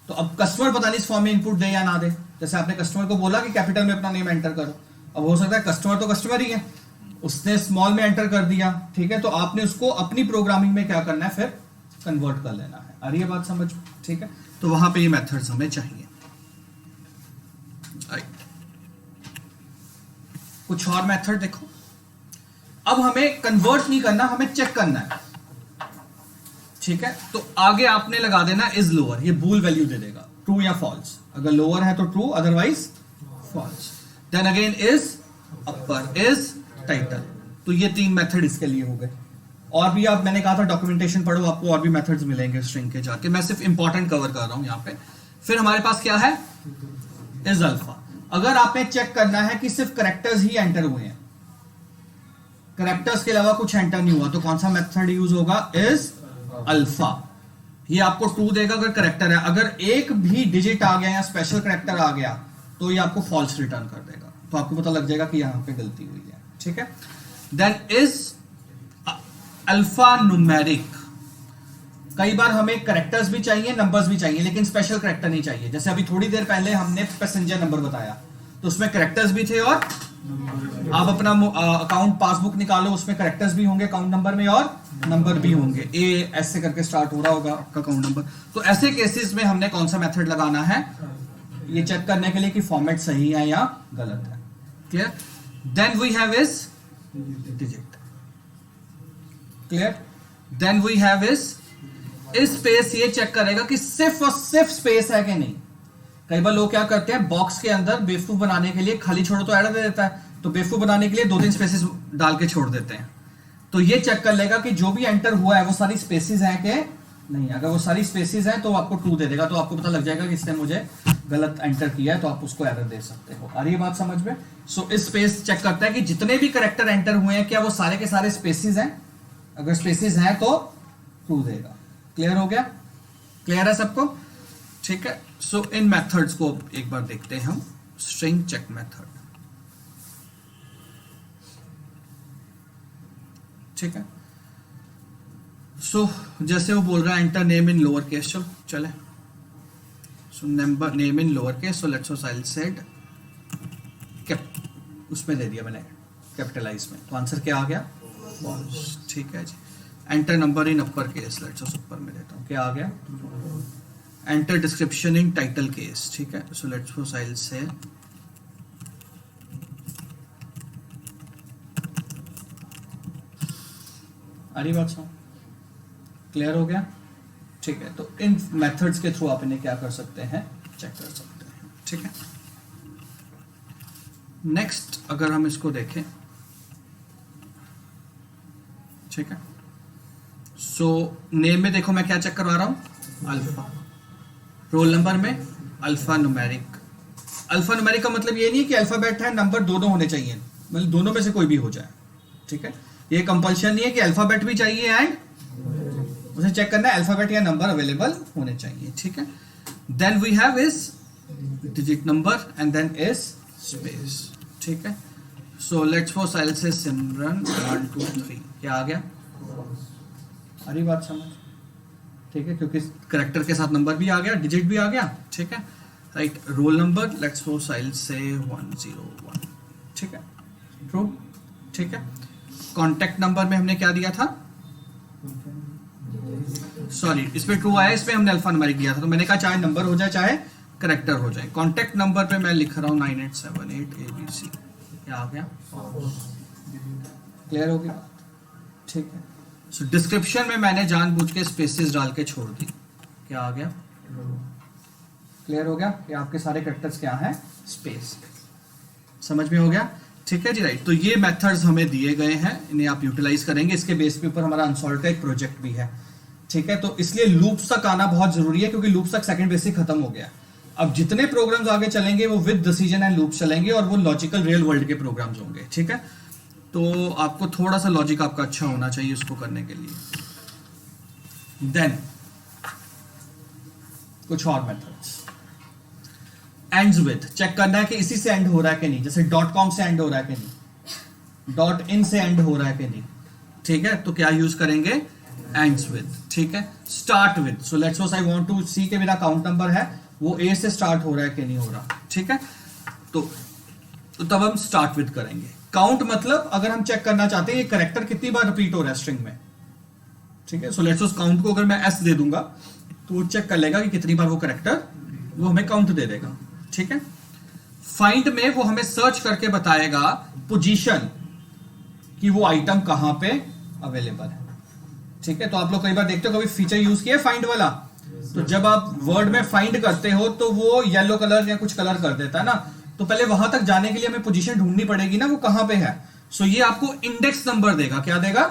तो अब कस्टमर पता नहीं इस फॉर्म में इनपुट दे या ना दे। जैसे आपने कस्टमर को बोला कि कैपिटल में अपना नेम एंटर करो, अब हो सकता है कस्टमर तो कस्टमर ही है, उसने स्मॉल में एंटर कर दिया। ठीक है, तो आपने उसको अपनी प्रोग्रामिंग में क्या करना है? फिर कन्वर्ट कर लेना है। आ रही है बात समझ? ठीक है, तो वहां पे ये मेथड्स हमें चाहिए। कुछ और मेथड देखो। अब हमें कन्वर्ट नहीं करना, हमें चेक करना है। ठीक है, तो आगे आपने लगा देना इज लोअर, ये बूल वैल्यू दे देगा, ट्रू या फॉल्स। अगर लोअर है तो true, otherwise false. Then again is upper, is title. तो ये 3 मेथड इसके लिए हो गए। और भी आप, मैंने कहा था डॉक्यूमेंटेशन पढ़ो, आपको और भी मेथड्स मिलेंगे स्ट्रिंग के जाके। मैं सिर्फ इंपॉर्टेंट कवर कर रहा हूं यहां पे। फिर हमारे पास क्या है? Is alpha. अगर आपने चेक करना है कि सिर्फ करेक्टर्स ही एंटर हुए हैं, करेक्टर्स के अलावा कुछ एंटर नहीं हुआ, तो कौन सा मेथड यूज होगा? Is alpha. ये आपको ट्रू देगा अगर करेक्टर है। अगर एक भी डिजिट आ गया या स्पेशल करेक्टर आ गया तो ये आपको फॉल्स रिटर्न कर देगा। तो आपको पता लग जाएगा कि यहां पे गलती हुई है। ठीक है, देन इज अल्फा न्यूमेरिक। कई बार हमें करेक्टर्स भी चाहिए, नंबर्स भी चाहिए, लेकिन स्पेशल करेक्टर नहीं चाहिए। जैसे अभी थोड़ी देर पहले हमने पैसेंजर नंबर बताया, तो उसमें करेक्टर्स भी थे और आप अपना अकाउंट पासबुक निकालो, उसमें करेक्टर्स भी होंगे अकाउंट नंबर में और नंबर भी होंगे। ए ऐसे करके स्टार्ट हो रहा होगा आपका अकाउंट नंबर। तो ऐसे केसेस में हमने कौन सा मेथड लगाना है, ये चेक करने के लिए कि फॉर्मेट सही है या गलत है। Clear? Then we have is digit. Clear? Then we have is space. ये चेक करेगा कि सिर्फ और सिर्फ स्पेस है कि नहीं। कई बार लोग क्या करते हैं, बॉक्स के अंदर बेवकूफ बनाने के लिए खाली छोड़ो तो एरर दे देता है, तो बेवकूफ बनाने के लिए 2-3 स्पेसेस डाल के छोड़ देते हैं। तो ये चेक कर लेगा कि जो भी एंटर हुआ है वो सारी स्पेसेस हैं कि नहीं। अगर वो सारी स्पेसेस हैं तो आपको ट्रू दे देगा, तो आपको पता लग जाएगा कि इसने मुझे गलत एंटर किया है, तो आप उसको एरर दे सकते हो। आ रही है बात समझ में? सो इस स्पेस चेक करता है कि जितने भी करेक्टर एंटर हुए हैं क्या वो सारे के सारे स्पेसेस हैं। अगर स्पेसेस हैं तो ट्रू देगा। क्लियर हो गया? क्लियर है सबको? ठीक है। सो इन मेथड्स को एक बार देखते हैं हम। स्ट्रिंग चेक मेथड, ठीक है। सो जैसे वो बोल रहा है enter name in lower case, चले। So number name in lower case, so let's suppose I said उसमें दे दिया मैंने कैपिटलाइज में, तो आंसर क्या आ गया? फॉल्स। ठीक है जी। Enter number in upper case, let's suppose ऊपर में देता हूँ, क्या आ गया? Enter description in title case. ठीक है। सो लेट्स सपोज आई से अरे बात सुन, क्लियर हो गया? ठीक है। तो इन मेथड्स के थ्रू आप इन्हें क्या कर सकते हैं, चेक कर सकते हैं। ठीक है। नेक्स्ट अगर हम इसको देखें, ठीक है। सो नेम में देखो मैं क्या चेक करवा रहा हूं, अल्फा। रोल नंबर में अल्फा न्यूमेरिक। अल्फा न्यूमेरिक का मतलब ये नहीं कि अल्फाबेट है, नंबर दोनों होने चाहिए, मतलब दोनों में से कोई भी हो जाए। ठीक है। ये कंपल्शन नहीं है कि अल्फाबेट भी चाहिए एंड उसे चेक करना है अल्फाबेट या नंबर अवेलेबल होने चाहिए। ठीक है। Then we have is digit number and then is space. ठीक है। सो लेट्स सपोज आई से सिमरन 1 2 3, क्या आ गया? अरे बात समझ, ठीक है, क्योंकि करेक्टर के साथ नंबर भी आ गया, डिजिट भी आ गया। ठीक है। Right. Roll number let's suppose आई से 101। ठीक है, ट्रू। ठीक है। कॉन्टेक्ट नंबर में हमने क्या दिया था, सॉरी इसमें ट्रू आया, इसमें हमने अल्फा न्यूमेरिक दिया था, तो मैंने कहा चाहे नंबर हो जाए चाहे करेक्टर हो जाए। कॉन्टेक्ट नंबर पे मैं लिख रहा हूँ 9878 ABC, क्या आ गया? क्लियर हो गया? ठीक है। सो डिस्क्रिप्शन में मैंने जानबूझ के स्पेसेस डाल के छोड़ दी, क्या आ गया? क्लियर हो गया कि आपके सारे करेक्टर्स क्या हैं, स्पेस। समझ में हो गया? ठीक है जी। राइट। तो ये मेथड्स हमें दिए गए हैं, इन्हें आप यूटिलाइज करेंगे। इसके बेस के ऊपर हमारा अनसॉल्व का एक प्रोजेक्ट भी है। ठीक है। तो इसलिए लूप्स तक आना बहुत जरूरी है, क्योंकि लूप्स तक सेकंड बेसिक खत्म हो गया। अब जितने प्रोग्राम्स आगे चलेंगे वो विद डिसीजन एंड लूप चलेंगे, और वो लॉजिकल रियल वर्ल्ड के प्रोग्राम्स होंगे। ठीक है। तो आपको थोड़ा सा लॉजिक आपका अच्छा होना चाहिए उसको करने के लिए। देन कुछ और मेथड्स, एंड्स विद चेक करना है कि इसी से एंड हो रहा है कि नहीं। जैसे .com से एंड हो रहा है कि नहीं, .in से एंड हो रहा है कि नहीं। ठीक है। तो क्या यूज करेंगे, एंड्स विद। ठीक है। Start with, so let's suppose I want to see के मेरा अकाउंट नंबर है वो ए से स्टार्ट हो रहा है कि नहीं हो रहा। ठीक है। तो तब हम स्टार्ट विद करेंगे। काउंट मतलब अगर हम चेक करना चाहते हैं ये करेक्टर कितनी बार रिपीट हो रहा है स्ट्रिंग में। ठीक है। सो लेट्स सपोज काउंट को अगर मैं एस दे दूंगा तो वो चेक कर लेगा कि कितनी बार वो करेक्टर, वो हमें काउंट दे देगा। ठीक है। फाइंड में वो हमें सर्च करके बताएगा पोजीशन, कि वो आइटम कहां पे अवेलेबल है। ठीक है। तो आप लोग कई बार देखते हो, कभी फीचर यूज किया फाइंड वाला, तो जब आप वर्ड में फाइंड करते हो तो वो येलो कलर या कुछ कलर कर देता है ना, तो पहले वहां तक जाने के लिए हमें पोजीशन ढूंढनी पड़ेगी ना, वो कहां पे है। सो ये आपको इंडेक्स नंबर देगा। क्या देगा?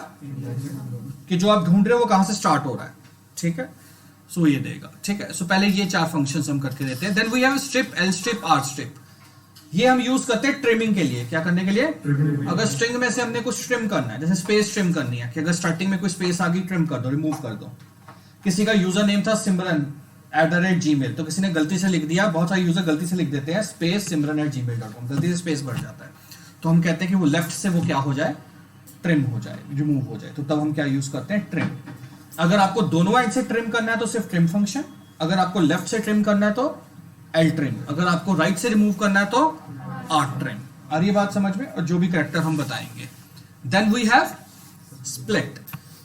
कि जो आप ढूंढ रहे हो वो कहां से स्टार्ट हो रहा है। ठीक है। सो ये देगा। ठीक है। सो पहले ये 4 फंक्शंस हम करके देते हैं। Then we have strip, L strip, R strip. ये हम यूज करते हैं ट्रिमिंग के लिए। क्या करने के लिए? अगर स्ट्रिंग में से हमने कुछ ट्रिम करना है, जैसे स्पेस ट्रिम करनी है, कि अगर स्टार्टिंग में कोई स्पेस आ गई, ट्रिम कर दो, रिमूव कर दो। किसी का यूजर नेम था सिमरन @gmail, तो किसी ने गलती से लिख दिया, बहुत सारे यूजर गलती से लिख देते हैं स्पेस सिमरन @gmail.com, गलती से स्पेस बढ़ जाता है। तो हम कहते हैं कि वो लेफ्ट से वो क्या हो जाए, ट्रिम हो जाए, रिमूव हो जाए, तो तब हम क्या यूज करते हैं, ट्रिम। अगर आपको दोनों एंड से ट्रिम करना है तो सिर्फ ट्रिम फंक्शन, अगर आपको लेफ्ट से ट्रिम करना है तो एल ट्रिम, अगर आपको राइट से रिमूव करना है तो आर ट्रिम। आ रही है बात समझ में? और जो भी करेक्टर हम बताएंगे। Then we have split.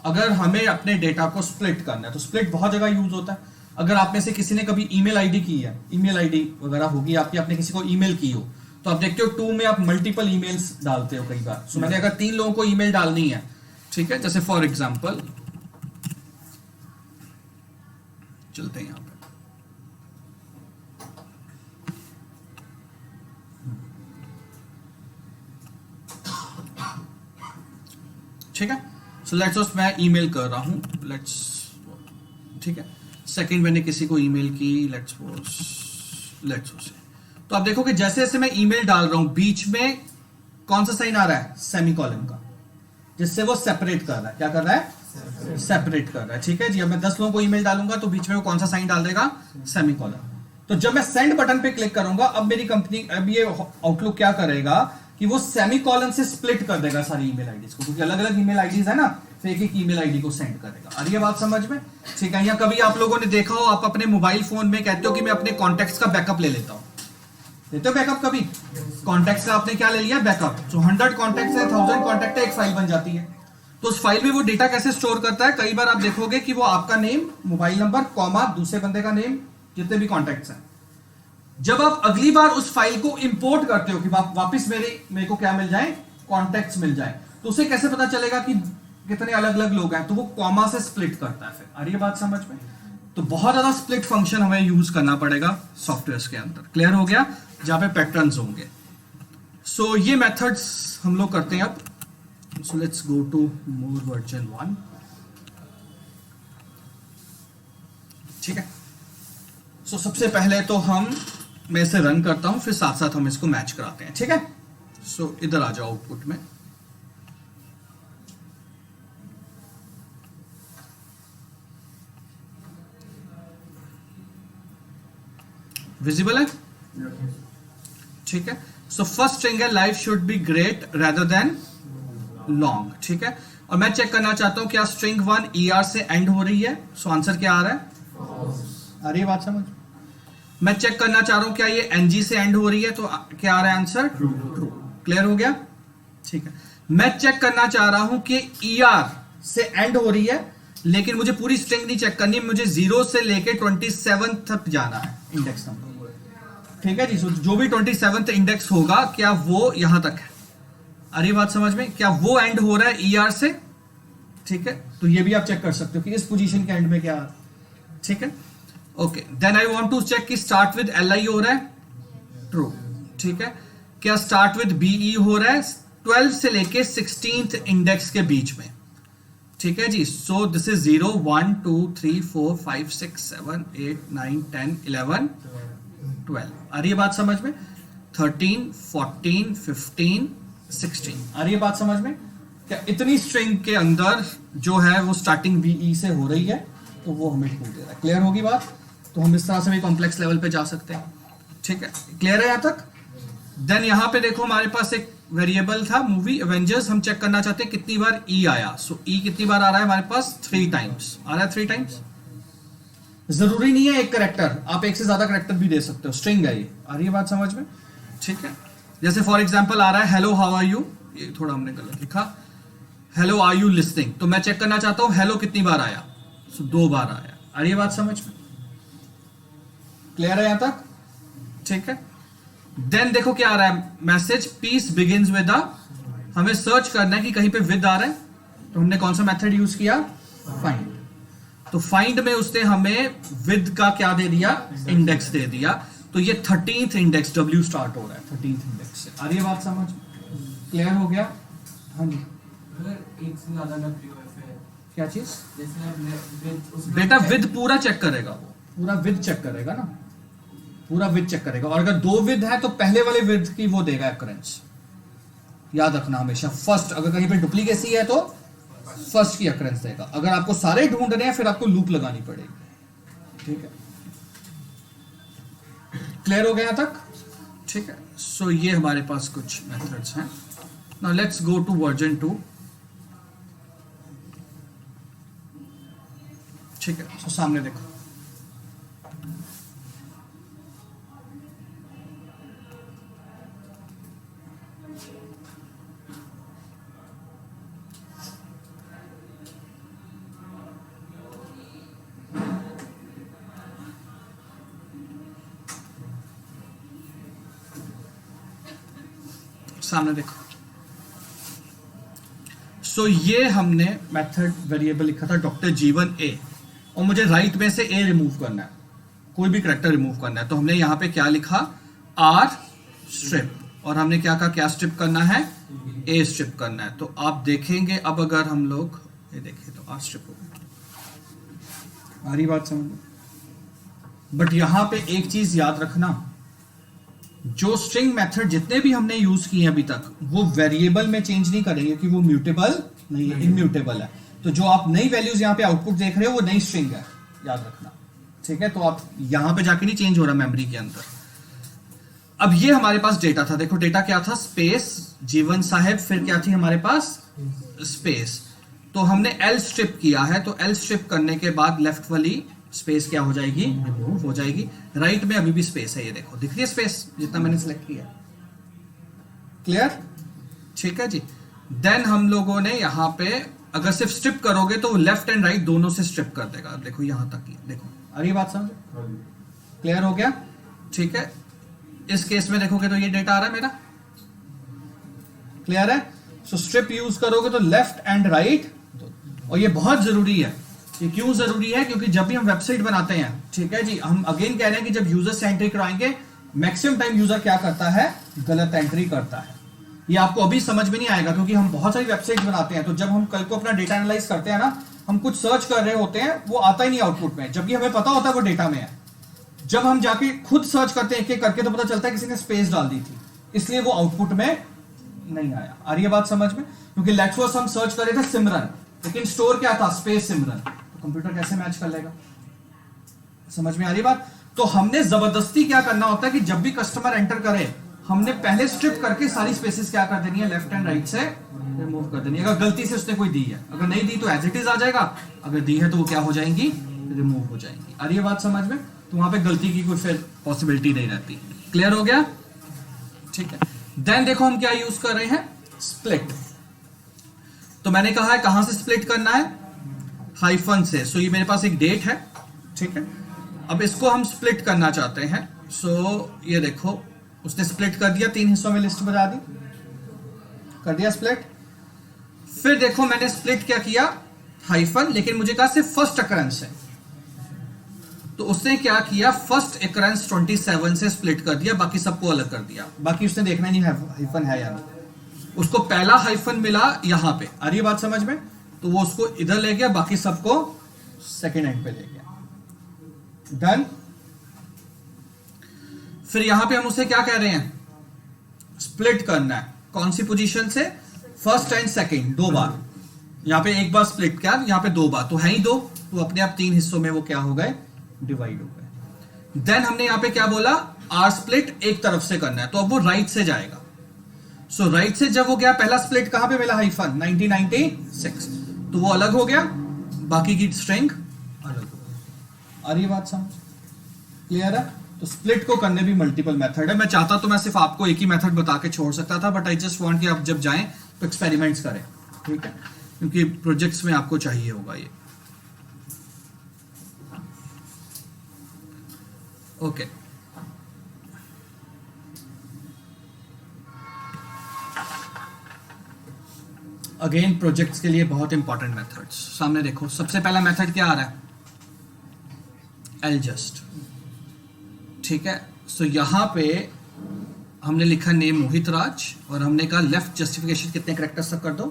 अगर हमें अपने डेटा को स्प्लिट करना है तो स्प्लिट बहुत जगह यूज होता है। अगर आप में से किसी ने कभी ईमेल आईडी की है, ईमेल आईडी वगैरह होगी आपकी, आपने किसी को ईमेल की हो, तो आप देखते हो टू में आप मल्टीपल ईमेल्स डालते हो कई बार। सो मैंने अगर 3 लोगों को ईमेल डालनी है, ठीक है, जैसे फॉर एग्जांपल चलते हैं यहां पे, ठीक है। सो लेट्स सपोज मैं ईमेल कर रहा हूं, लेट्स, ठीक है, सेकंड मैंने किसी को ईमेल की, लेट्स सपोज, तो आप देखो कि जैसे जैसे मैं ईमेल डाल रहा हूं बीच में कौन सा साइन आ रहा है, सेमीकोलन का, जिससे वो सेपरेट कर रहा है। क्या कर रहा है, सेपरेट कर रहा है, ठीक है जी। अब मैं 10 लोगों को ईमेल डालूंगा तो बीच में वो कौन सा साइन डाल देगा, सेमीकोलन। तो जब मैं सेंड बटन पे क्लिक करूंगा, अब मेरी कंपनी, अब ये आउटलुक क्या करेगा कि वो सेमीकोलन से स्प्लिट कर देगा सारी ईमेल आईडीज को, क्योंकि अलग अलग ईमेल आईडीज है ना, तो एक एक ईमेल आईडी को सेंड करेगा। आ रही है बात समझ में? ठीक है। या कभी आप लोगों ने देखा हो, आप अपने मोबाइल फोन में कहते हो कि मैं अपने कॉन्टेक्ट्स का बैकअप ले लेता हूं, लेते हो बैकअप कभी? कॉन्टेक्ट्स का आपने क्या ले लिया, बैकअप। तो 100 कॉन्टेक्ट्स है, 1000 कॉन्टेक्ट है, एक फाइल बन जाती है। तो उस फाइल में वो डेटा कैसे स्टोर करता है, कई बार आप देखोगे कि वो आपका नेम, मोबाइल नंबर, कॉमा, दूसरे बंदे का नेम, जितने भी कॉन्टेक्ट्स हैं, जब आप अगली बार उस फाइल को इंपोर्ट करते हो कि वापस मेरे को क्या मिल जाए, कॉन्टेक्ट्स मिल जाए, तो उसे कैसे पता चलेगा कि कितने अलग अलग लोग हैं, तो वो कॉमा से स्प्लिट करता है। फिर आ रही है बात समझ में? तो बहुत ज्यादा स्प्लिट फंक्शन हमें यूज करना पड़ेगा सॉफ्टवेयर के अंदर। क्लियर हो गया? जहां पे पैटर्न्स होंगे। सो ये मेथड्स हम लोग करते हैं अब। So let's go to more version 1, ठीक है। सो सबसे पहले तो मैं इसे रन करता हूं, फिर साथ साथ हम इसको मैच कराते हैं, ठीक है। सो इधर आ जाओ आउटपुट में। विजिबल है? ठीक है। सो फर्स्ट स्ट्रिंग है life should be great rather than long, ठीक है। और मैं चेक करना चाहता हूं क्या स्ट्रिंग 1 ER से एंड हो रही है। सो आंसर क्या आ रहा है, आ रही है बात समझ? मैं चेक करना चाह रहा हूं क्या ये NG से एंड हो रही है, तो क्या आ रहा है आंसर, ट्रू। क्लियर हो गया? ठीक है। मैं चेक करना चाह रहा हूं कि ER से एंड हो रही है, लेकिन मुझे पूरी स्ट्रिंग नहीं चेक करनी, मुझे 0 से लेके 27 तक जाना है इंडेक्स नंबर, ठीक है जी। जो भी 27th इंडेक्स होगा, क्या वो यहां तक है? अरे बात समझ में? क्या वो एंड हो रहा है ER से? ठीक है। तो ये भी आप चेक कर सकते हो कि इस पोजीशन के एंड में क्या, ठीक है। Okay, then I want to check कि स्टार्ट विद LI हो रहा है, ट्रू, ठीक है। क्या स्टार्ट विद BE हो रहा है 12 से लेके 16th इंडेक्स के बीच में, ठीक है जी। So this is 0 1 2 3 4 5 6 7 8 9 10 11 12। आ रही है बात समझ में? 13 14 15 16। आ रही है बात समझ में? क्या इतनी स्ट्रिंग के अंदर जो है वो स्टार्टिंग BE से हो रही है, तो वो हमें ट्रू दे रहा है। क्लियर होगी बात? तो हम इस तरह से भी कॉम्प्लेक्स लेवल पे जा सकते हैं, ठीक है। क्लियर है यहां तक? देन यहां पे देखो हमारे पास एक वेरिएबल था मूवी एवेंजर्स, हम चेक करना चाहते हैं कितनी बार E आया। सो E कितनी बार आ रहा है हमारे पास, 3 टाइम्स आ रहा है, 3 टाइम्स। जरूरी नहीं है एक करेक्टर, आप एक से ज्यादा करेक्टर भी दे सकते हो, स्ट्रिंग है ये। आ रही है बात समझ में? ठीक है। जैसे फॉर एग्जांपल आ रहा है हेलो हाउ आर यू, ये थोड़ा हमने गलत लिखा, हेलो आर यू लिसनिंग, तो मैं चेक करना चाहता हूं हेलो कितनी बार आया, सो 2 बार आया। आ रही है बात समझ में? क्लियर है यहां तक? ठीक है। देन देखो क्या आ रहा है message, piece begins with a, हमें सर्च करना है कि कहीं पे विद आ रहा है, तो हमने कौन सा मेथड यूज किया, फाइंड। तो फाइंड में उसने हमें विद का क्या दे दिया, इंडेक्स दे दिया। तो ये 13th इंडेक्स W स्टार्ट हो रहा है 13th इंडेक्स से। आ रही है बात समझ? क्लियर हो गया? हाँ जी। अगर एक से ज्यादा ना POF है, क्या चीज? जैसे बेटा विद पूरा चेक करेगा, वो पूरा विद चेक करेगा ना, पूरा विद चेक करेगा। और अगर 2 विद है तो पहले वाले विद की वो देगा अकरेंस, याद रखना हमेशा। फर्स्ट, अगर कहीं पे डुप्लीकेसी है तो फर्स्ट की अकरेंस देगा। अगर आपको सारे ढूंढने हैं फिर आपको लूप लगानी पड़ेगी, ठीक है। क्लियर हो गया यहां तक? ठीक है। सो ये हमारे पास कुछ मेथड्स हैं। Now let's go to version 2। ठीक है, तो सामने देखो, सामने देखो। सो ये हमने मेथड वेरिएबल लिखा था डॉक्टर जीवन ए, और मुझे राइट में से ए रिमूव करना है, कोई भी करेक्टर रिमूव करना है, तो हमने यहां पे क्या लिखा, आर स्ट्रिप, और हमने क्या कहा, क्या स्ट्रिप करना है, ए स्ट्रिप करना है। तो आप देखेंगे अब अगर हम लोग ये देखें तो आर स्ट्रिप हो गया, आ रही बात समझ में। बट यहां पे एक चीज याद रखना, जो स्ट्रिंग मेथड जितने भी हमने यूज किए अभी तक वो वेरिएबल में चेंज नहीं करेंगे कि वो म्यूटेबल नहीं है, इम्यूटेबल है। तो जो आप नई वैल्यूज यहाँ पे आउटपुट देख रहे हो वो नई स्ट्रिंग है, याद रखना, ठीक है। तो आप यहां पे जाके नहीं चेंज हो रहा मेमोरी के अंदर। अब ये हमारे पास डेटा था, देखो डेटा क्या था, स्पेस जीवन साहेब, फिर क्या थी हमारे पास स्पेस। तो हमने एल स्ट्रिप किया है, तो एल स्ट्रिप करने के बाद लेफ्ट वाली स्पेस क्या हो जाएगी, रिमूव हो जाएगी। राइट में अभी भी स्पेस है, ये देखो दिख रही है स्पेस जितना मैंने सिलेक्ट किया, क्लियर, ठीक है जी। देन हम लोगों ने यहां पे अगर सिर्फ स्ट्रिप करोगे तो वो लेफ्ट एंड राइट दोनों से स्ट्रिप कर देगा, देखो यहां तक ही, देखो आ रही बात समझ, क्लियर हो गया, ठीक है। इस केस में देखोगे तो ये डेटा आ रहा है मेरा, क्लियर है। सो स्ट्रिप यूज करोगे तो लेफ्ट एंड राइट, और ये बहुत जरूरी है। ये क्यों जरूरी है, क्योंकि जब भी हम वेबसाइट बनाते हैं, ठीक है जी, हम अगेन कह रहे हैं कि जब यूजर से एंट्री कराएंगे मैक्सिमम टाइम यूजर क्या करता है, गलत एंट्री करता है। ये आपको अभी समझ में नहीं आएगा क्योंकि हम बहुत सारी वेबसाइट बनाते हैं, तो जब हम कल को अपना डेटा एनालाइज करते हैं ना, हम कुछ सर्च कर रहे होते हैं, वो आता ही नहीं आउटपुट में, जबकि हमें पता होता है वो डेटा में है। जब हम जाके खुद सर्च करते हैं एक एक करके तो पता चलता है किसी ने स्पेस डाल दी थी, इसलिए वो आउटपुट में नहीं आया। आ रही है बात समझ में, क्योंकि लेट्स सपोज हम सर्च कर रहे थे सिमरन, लेकिन स्टोर क्या था, स्पेस सिमरन, तो कंप्यूटर कैसे मैच कर लेगा, समझ में आ रही बात। तो हमने जबरदस्ती क्या करना होता है कि जब भी कस्टमर एंटर करे, हमने पहले स्ट्रिप करके सारी स्पेसेस क्या कर देनी है, लेफ्ट एंड राइट से रिमूव कर देनी है। अगर गलती से उसने कोई दी है, अगर नहीं दी तो एज इट इज आ जाएगा, अगर दी है तो वो क्या हो जाएंगी, रिमूव हो जाएंगी। आ रही है बात समझ में, तो वहां पे गलती की कोई फिर पॉसिबिलिटी नहीं रहती। क्लियर हो गया, ठीक है। देन देखो हम क्या यूज कर रहे हैं, स्प्लिट। तो मैंने कहा है कहां से स्प्लिट करना है, हाइफन से। सो ये मेरे पास एक डेट है, ठीक है। अब इसको हम स्प्लिट करना चाहते हैं, सो ये देखो उसने स्प्लिट कर दिया, 3 हिस्सों में लिस्ट बना दी, कर दिया स्प्लिट। फिर देखो मैंने स्प्लिट क्या किया, हाइफन, लेकिन मुझे कहा सिर्फ फर्स्ट अकरेंस है, तो उसने क्या किया, फर्स्ट अकरेंस 27 से स्प्लिट कर दिया, बाकी सबको अलग कर दिया। बाकी उसने देखना नहीं हाइफन है या नहीं, उसको पहला हाइफन मिला यहां पे, आ रही है बात समझ में, तो वो उसको इधर ले गया, बाकी सबको सेकेंड एंड पे ले गया, डन। फिर यहां पे हम उसे क्या कह रहे हैं, स्प्लिट करना है, कौन सी पोजीशन से, फर्स्ट एंड सेकंड, 2 बार। यहां पे एक बार स्प्लिट किया, यहां पे 2 बार, तो है ही 2, तो अपने आप 3 हिस्सों में वो क्या हो गए, डिवाइड हो गए। देन हमने यहां पे क्या बोला, आर स्प्लिट एक तरफ से करना है, तो अब वो राइट से जाएगा। सो राइट से जब वो गया, पहला स्प्लिट कहां पे मिला, हाइफन 1996, तो वो अलग हो गया, बाकी की स्ट्रिंग अलग हो गई। आ रही है बात समझ, क्लियर है। तो स्प्लिट को करने भी मल्टीपल मेथड है। मैं चाहता तो मैं सिर्फ आपको एक ही मेथड बता के छोड़ सकता था, बट आई जस्ट वांट कि आप जब जाएं तो एक्सपेरिमेंट्स करें, ठीक है, क्योंकि प्रोजेक्ट्स में आपको चाहिए होगा ये। ओके, अगेन प्रोजेक्ट्स के लिए बहुत इंपॉर्टेंट मेथड्स सामने देखो। सबसे पहला मेथड क्या आ रहा है, एलजस्ट, ठीक है। सो यहां पे हमने लिखा नेम मोहित राज, और हमने कहा लेफ्ट जस्टिफिकेशन कितने कैरेक्टर्स तक कर दो,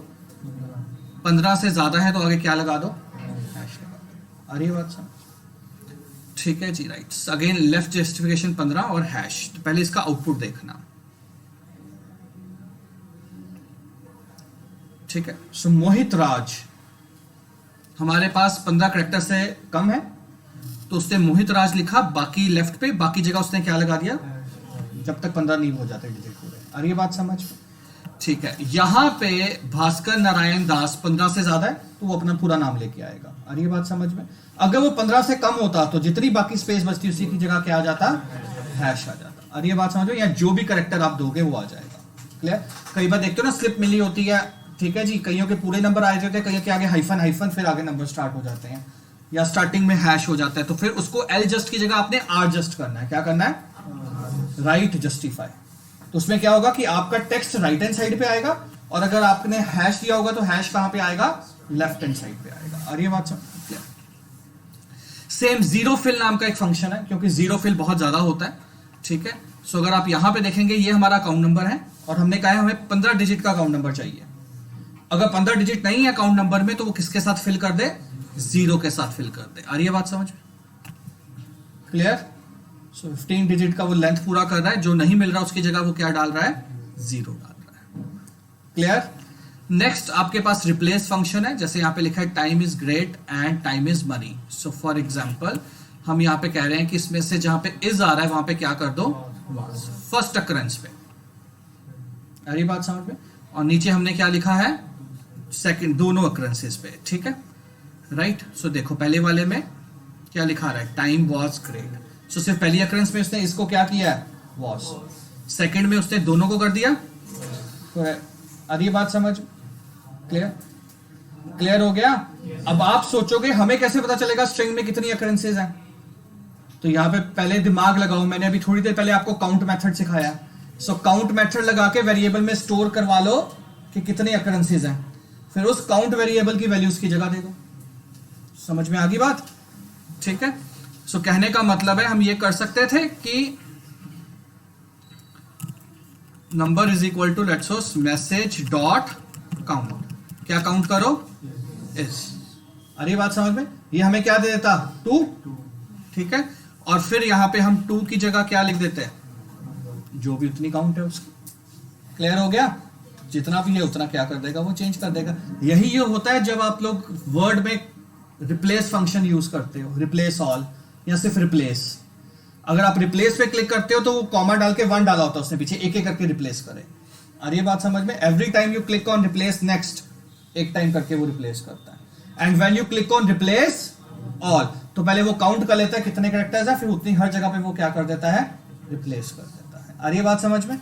15 से ज्यादा है तो आगे क्या लगा दो, हैश लगा दो। आ रही है बात समझ, ठीक है जी, राइट। अगेन लेफ्ट जस्टिफिकेशन 15 और हैश। तो पहले इसका आउटपुट देखना, ठीक है। सो मोहित राज हमारे पास 15 कैरेक्टर से कम है, तो उसने मोहित राज लिखा, बाकी लेफ्ट पे, बाकी जगह उसने क्या लगा दिया, जब तक 15 नहीं हो जाते डिलीट हो रहे। आ रही है बात समझ, ठीक है, यहां पे भास्कर नारायण दास 15 से ज्यादा है तो वो अपना पूरा नाम लेके आएगा। और ये बात समझ में, अगर वो 15 से कम होता तो जितनी बाकी स्पेस बचती उसी की जगह क्या आ जाता, हैश आ जाता। और ये बात समझ में, या जो भी करेक्टर आप दोगे वो आ जाएगा। क्लियर? कई बार देखते हो ना स्लिप मिली होती है, ठीक है जी, कईयों के पूरे नंबर आए होते हैं, कईयों के आगे हाइफन हाइफन फिर आगे नंबर स्टार्ट हो जाते हैं, या स्टार्टिंग में हैश हो जाता है, तो फिर उसको एल जस्ट की जगह आपने आर जस्ट करना है। क्या करना है? Right justify. तो उसमें क्या होगा कि आपका टेक्स्ट राइट हैंड साइड पे आएगा, और अगर आपने हैश दिया होगा तो हैश कहां पे आएगा? लेफ्ट हैंड साइड पे आएगा। और ये बात समझ। सेम जीरो फिल नाम का एक फंक्शन है, क्योंकि जीरो फिल बहुत ज्यादा होता है, ठीक है। सो अगर आप यहां पे देखेंगे, ये हमारा अकाउंट नंबर है और हमने कहा है हमें 15 डिजिट का अकाउंट नंबर चाहिए। अगर 15 डिजिट नहीं है अकाउंट नंबर में तो वो किसके साथ फिल कर दे? जीरो के साथ फिल कर दे। और ये बात समझ में क्लियर? सो 15 डिजिट का वो लेंथ पूरा कर रहा है, जो नहीं मिल रहा उसकी जगह वो क्या डाल रहा है? जीरो डाल रहा है। क्लियर? नेक्स्ट आपके पास रिप्लेस फंक्शन है, जैसे यहां पे लिखा है time is great and time is money. So for example हम यहां पे कह रहे हैं कि इसमें से जहां पे इज आ रहा है वहां पे क्या कर दो? फर्स्ट अकरेंस पे। अरे बात समझ में? और नीचे हमने क्या लिखा है? सेकंड, दोनों अकरेंसेस पे, ठीक है, राइट। सो देखो पहले वाले में क्या लिखा रहा है? Time was great. सो सिर्फ पहली अकरेंस में उसने इसको क्या किया है? वॉज। सेकंड में उसने दोनों को कर दिया। तो अरे बात समझ क्लियर? क्लियर हो गया? अब आप सोचोगे हमें कैसे पता चलेगा स्ट्रिंग में कितनी अकरेंसेस हैं? तो यहां पे पहले दिमाग लगाओ, मैंने अभी थोड़ी देर पहले आपको काउंट मेथड सिखाया। सो काउंट मेथड लगा के वेरिएबल में स्टोर करवा लो कि कितने अकरेंसेस हैं, फिर उस काउंट वेरिएबल की वैल्यूज की जगह दे दो। समझ में आ गई बात? ठीक है। सो कहने का मतलब है हम ये कर सकते थे कि number is equal to let's suppose message dot count. क्या काउंट करो? इस। अरे बात समझ में? ये हमें क्या दे देता? 2, ठीक है। और फिर यहां पे हम 2 की जगह क्या लिख देते हैं? जो भी उतनी काउंट है उसकी। क्लियर हो गया? जितना भी है उतना क्या कर देगा? वो चेंज कर देगा। यही ये होता है जब आप लोग वर्ड में रिप्लेस फंक्शन यूज करते हो, रिप्लेस ऑल या सिर्फ रिप्लेस। अगर आप रिप्लेस पे क्लिक करते हो तो वो कॉमा डाल के 1 डाला होता है उसने पीछे, एक एक करके रिप्लेस करे। और ये बात समझ में? Every time you click on replace next, एक टाइम करके वो रिप्लेस करता है। And when you click on replace all, तो पहले वो काउंट कर लेता है कितने कैरेक्टर्स है, फिर उतनी हर जगह पे वो क्या कर देता है? रिप्लेस कर देता है। और ये बात समझ में?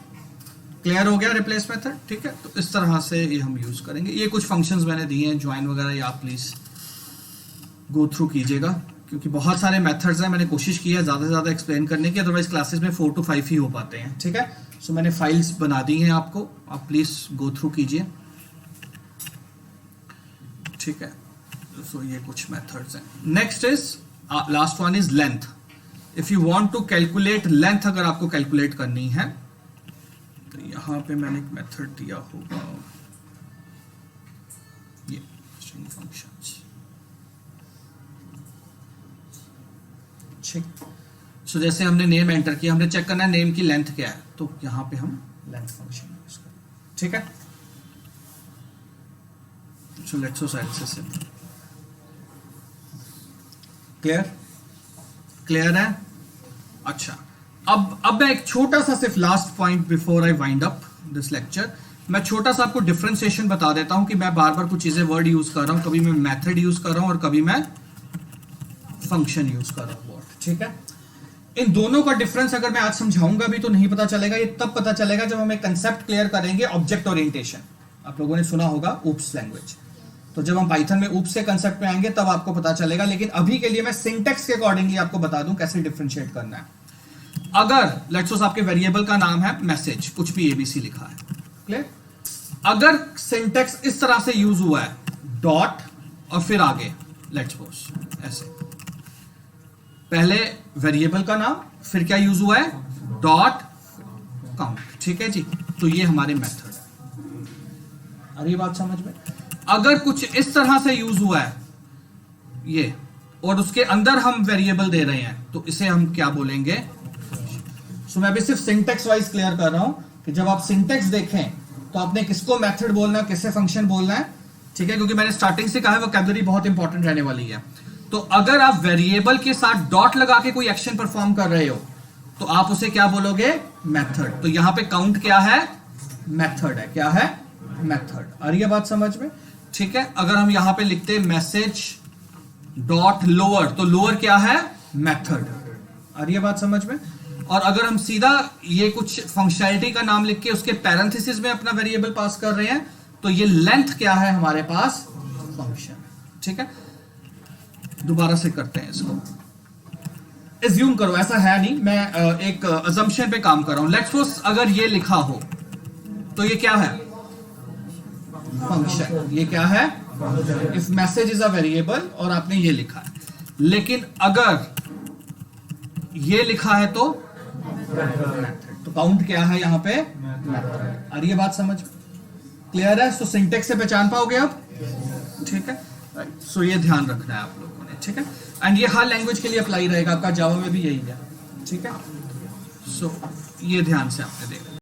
क्लियर हो गया रिप्लेस मेथड? ठीक है। तो इस तरह से ये हम यूज करेंगे। ये कुछ फंक्शंस मैंने दिए हैं, ज्वाइन वगैरह, या आप प्लीज गो थ्रू कीजिएगा, क्योंकि बहुत सारे मेथड्स हैं। मैंने कोशिश की है ज़्यादा से ज़्यादा एक्सप्लेन करने की, अदरवाइज क्लासेस में 4 to 5 ही हो पाते हैं, ठीक है। सो मैंने फाइल्स बना दी हैं आपको, आप प्लीज गो थ्रू कीजिए, ठीक है। सो ये कुछ मेथड्स हैं। Next is last one is length. If you want to calculate length, अगर आपको कैलकुलेट करनी है तो यहां पे मैंने एक मेथड दिया होगा, ये स्ट्रिंग फंक्शंस, ठीक। सो जैसे हमने नेम एंटर किया, हमने चेक करना है नेम की लेंथ क्या है, तो यहां पे हम लेंथ फंक्शन यूज करें, ठीक है। सो लेट्स से क्लियर है? अच्छा, अब मैं एक छोटा सा सिर्फ last point before I wind up this lecture, मैं छोटा सा आपको डिफरेंशिएशन बता देता हूं कि मैं बार बार कुछ चीजें वर्ड यूज कर रहा हूं, कभी मैं मेथड यूज कर रहा हूं और कभी मैं फंक्शन यूज कर रहा हूं, ठीक है। इन दोनों का डिफरेंस अगर मैं आज समझाऊंगा भी तो नहीं पता चलेगा, ये तब पता चलेगा जब हम एक कंसेप्ट क्लियर करेंगे, ऑब्जेक्ट ओरिएंटेशन। आप लोगों ने सुना होगा ऊप्स लैंग्वेज, तो जब हम पाइथन में ऊप्स के कंसेप्ट में आएंगे तब आपको पता चलेगा, लेकिन अभी के लिए मैं सिंटेक्स के अकॉर्डिंगली आपको बता दूं कैसे डिफरेंशिएट करना है। अगर लेट्स सपोज आपके वेरिएबल का नाम है मैसेज, कुछ भी एबीसी लिखा है, क्लियर। अगर सिंटेक्स इस तरह से यूज हुआ है, डॉट और फिर आगे लेट्स सपोज ऐसे, पहले वेरिएबल का नाम, फिर क्या यूज हुआ है? डॉट काउंट, ठीक है जी। तो ये हमारे मेथड है। अरे बात समझ में? अगर कुछ इस तरह से यूज हुआ है ये, और उसके अंदर हम वेरिएबल दे रहे हैं, तो इसे हम क्या बोलेंगे? सो मैं अभी सिर्फ सिंटेक्स वाइज क्लियर कर रहा हूं कि जब आप सिंटेक्स देखें तो आपने किसको मेथड बोलना है, किससे फंक्शन बोलना है, ठीक है। क्योंकि मैंने स्टार्टिंग से कहा है वोकैबुलरी बहुत इंपॉर्टेंट रहने वाली है। तो अगर आप वेरिएबल के साथ डॉट लगा के कोई एक्शन परफॉर्म कर रहे हो तो आप उसे क्या बोलोगे? मेथड। तो यहां पे काउंट क्या है? मेथड है। क्या है? मेथड। आ रही है बात समझ में? ठीक है, अगर हम यहां पे लिखते मैसेज डॉट लोअर, तो लोअर क्या है? मेथड। आ रही है बात समझ में? और अगर हम सीधा ये कुछ फंक्शनैलिटी का नाम लिख के उसके पैरेंथेसिस में अपना वेरिएबल पास कर रहे हैं, तो ये लेंथ क्या है हमारे पास? फंक्शन। ठीक है, दोबारा से करते हैं इसको। एज्यूम करो, ऐसा है नहीं, मैं एक अजम्पशन पे काम कर रहा हूं। लेट्स सपोज अगर ये लिखा हो तो ये क्या है? फंक्शन। ये क्या है? If message is a variable और आपने ये लिखा है, लेकिन अगर ये लिखा है तो काउंट क्या है यहां पे? मेथड। आ रही है बात समझ? क्लियर है? सो सिंटेक्स से पहचान पाओगे आप? ठीक है, सो ये ध्यान रखना है आप लोगों ने। ठीक है, एंड ये हर लैंग्वेज के लिए अप्लाई रहेगा, आपका जावा में भी यही है। ठीक है, सो ये ध्यान से आपने देखा।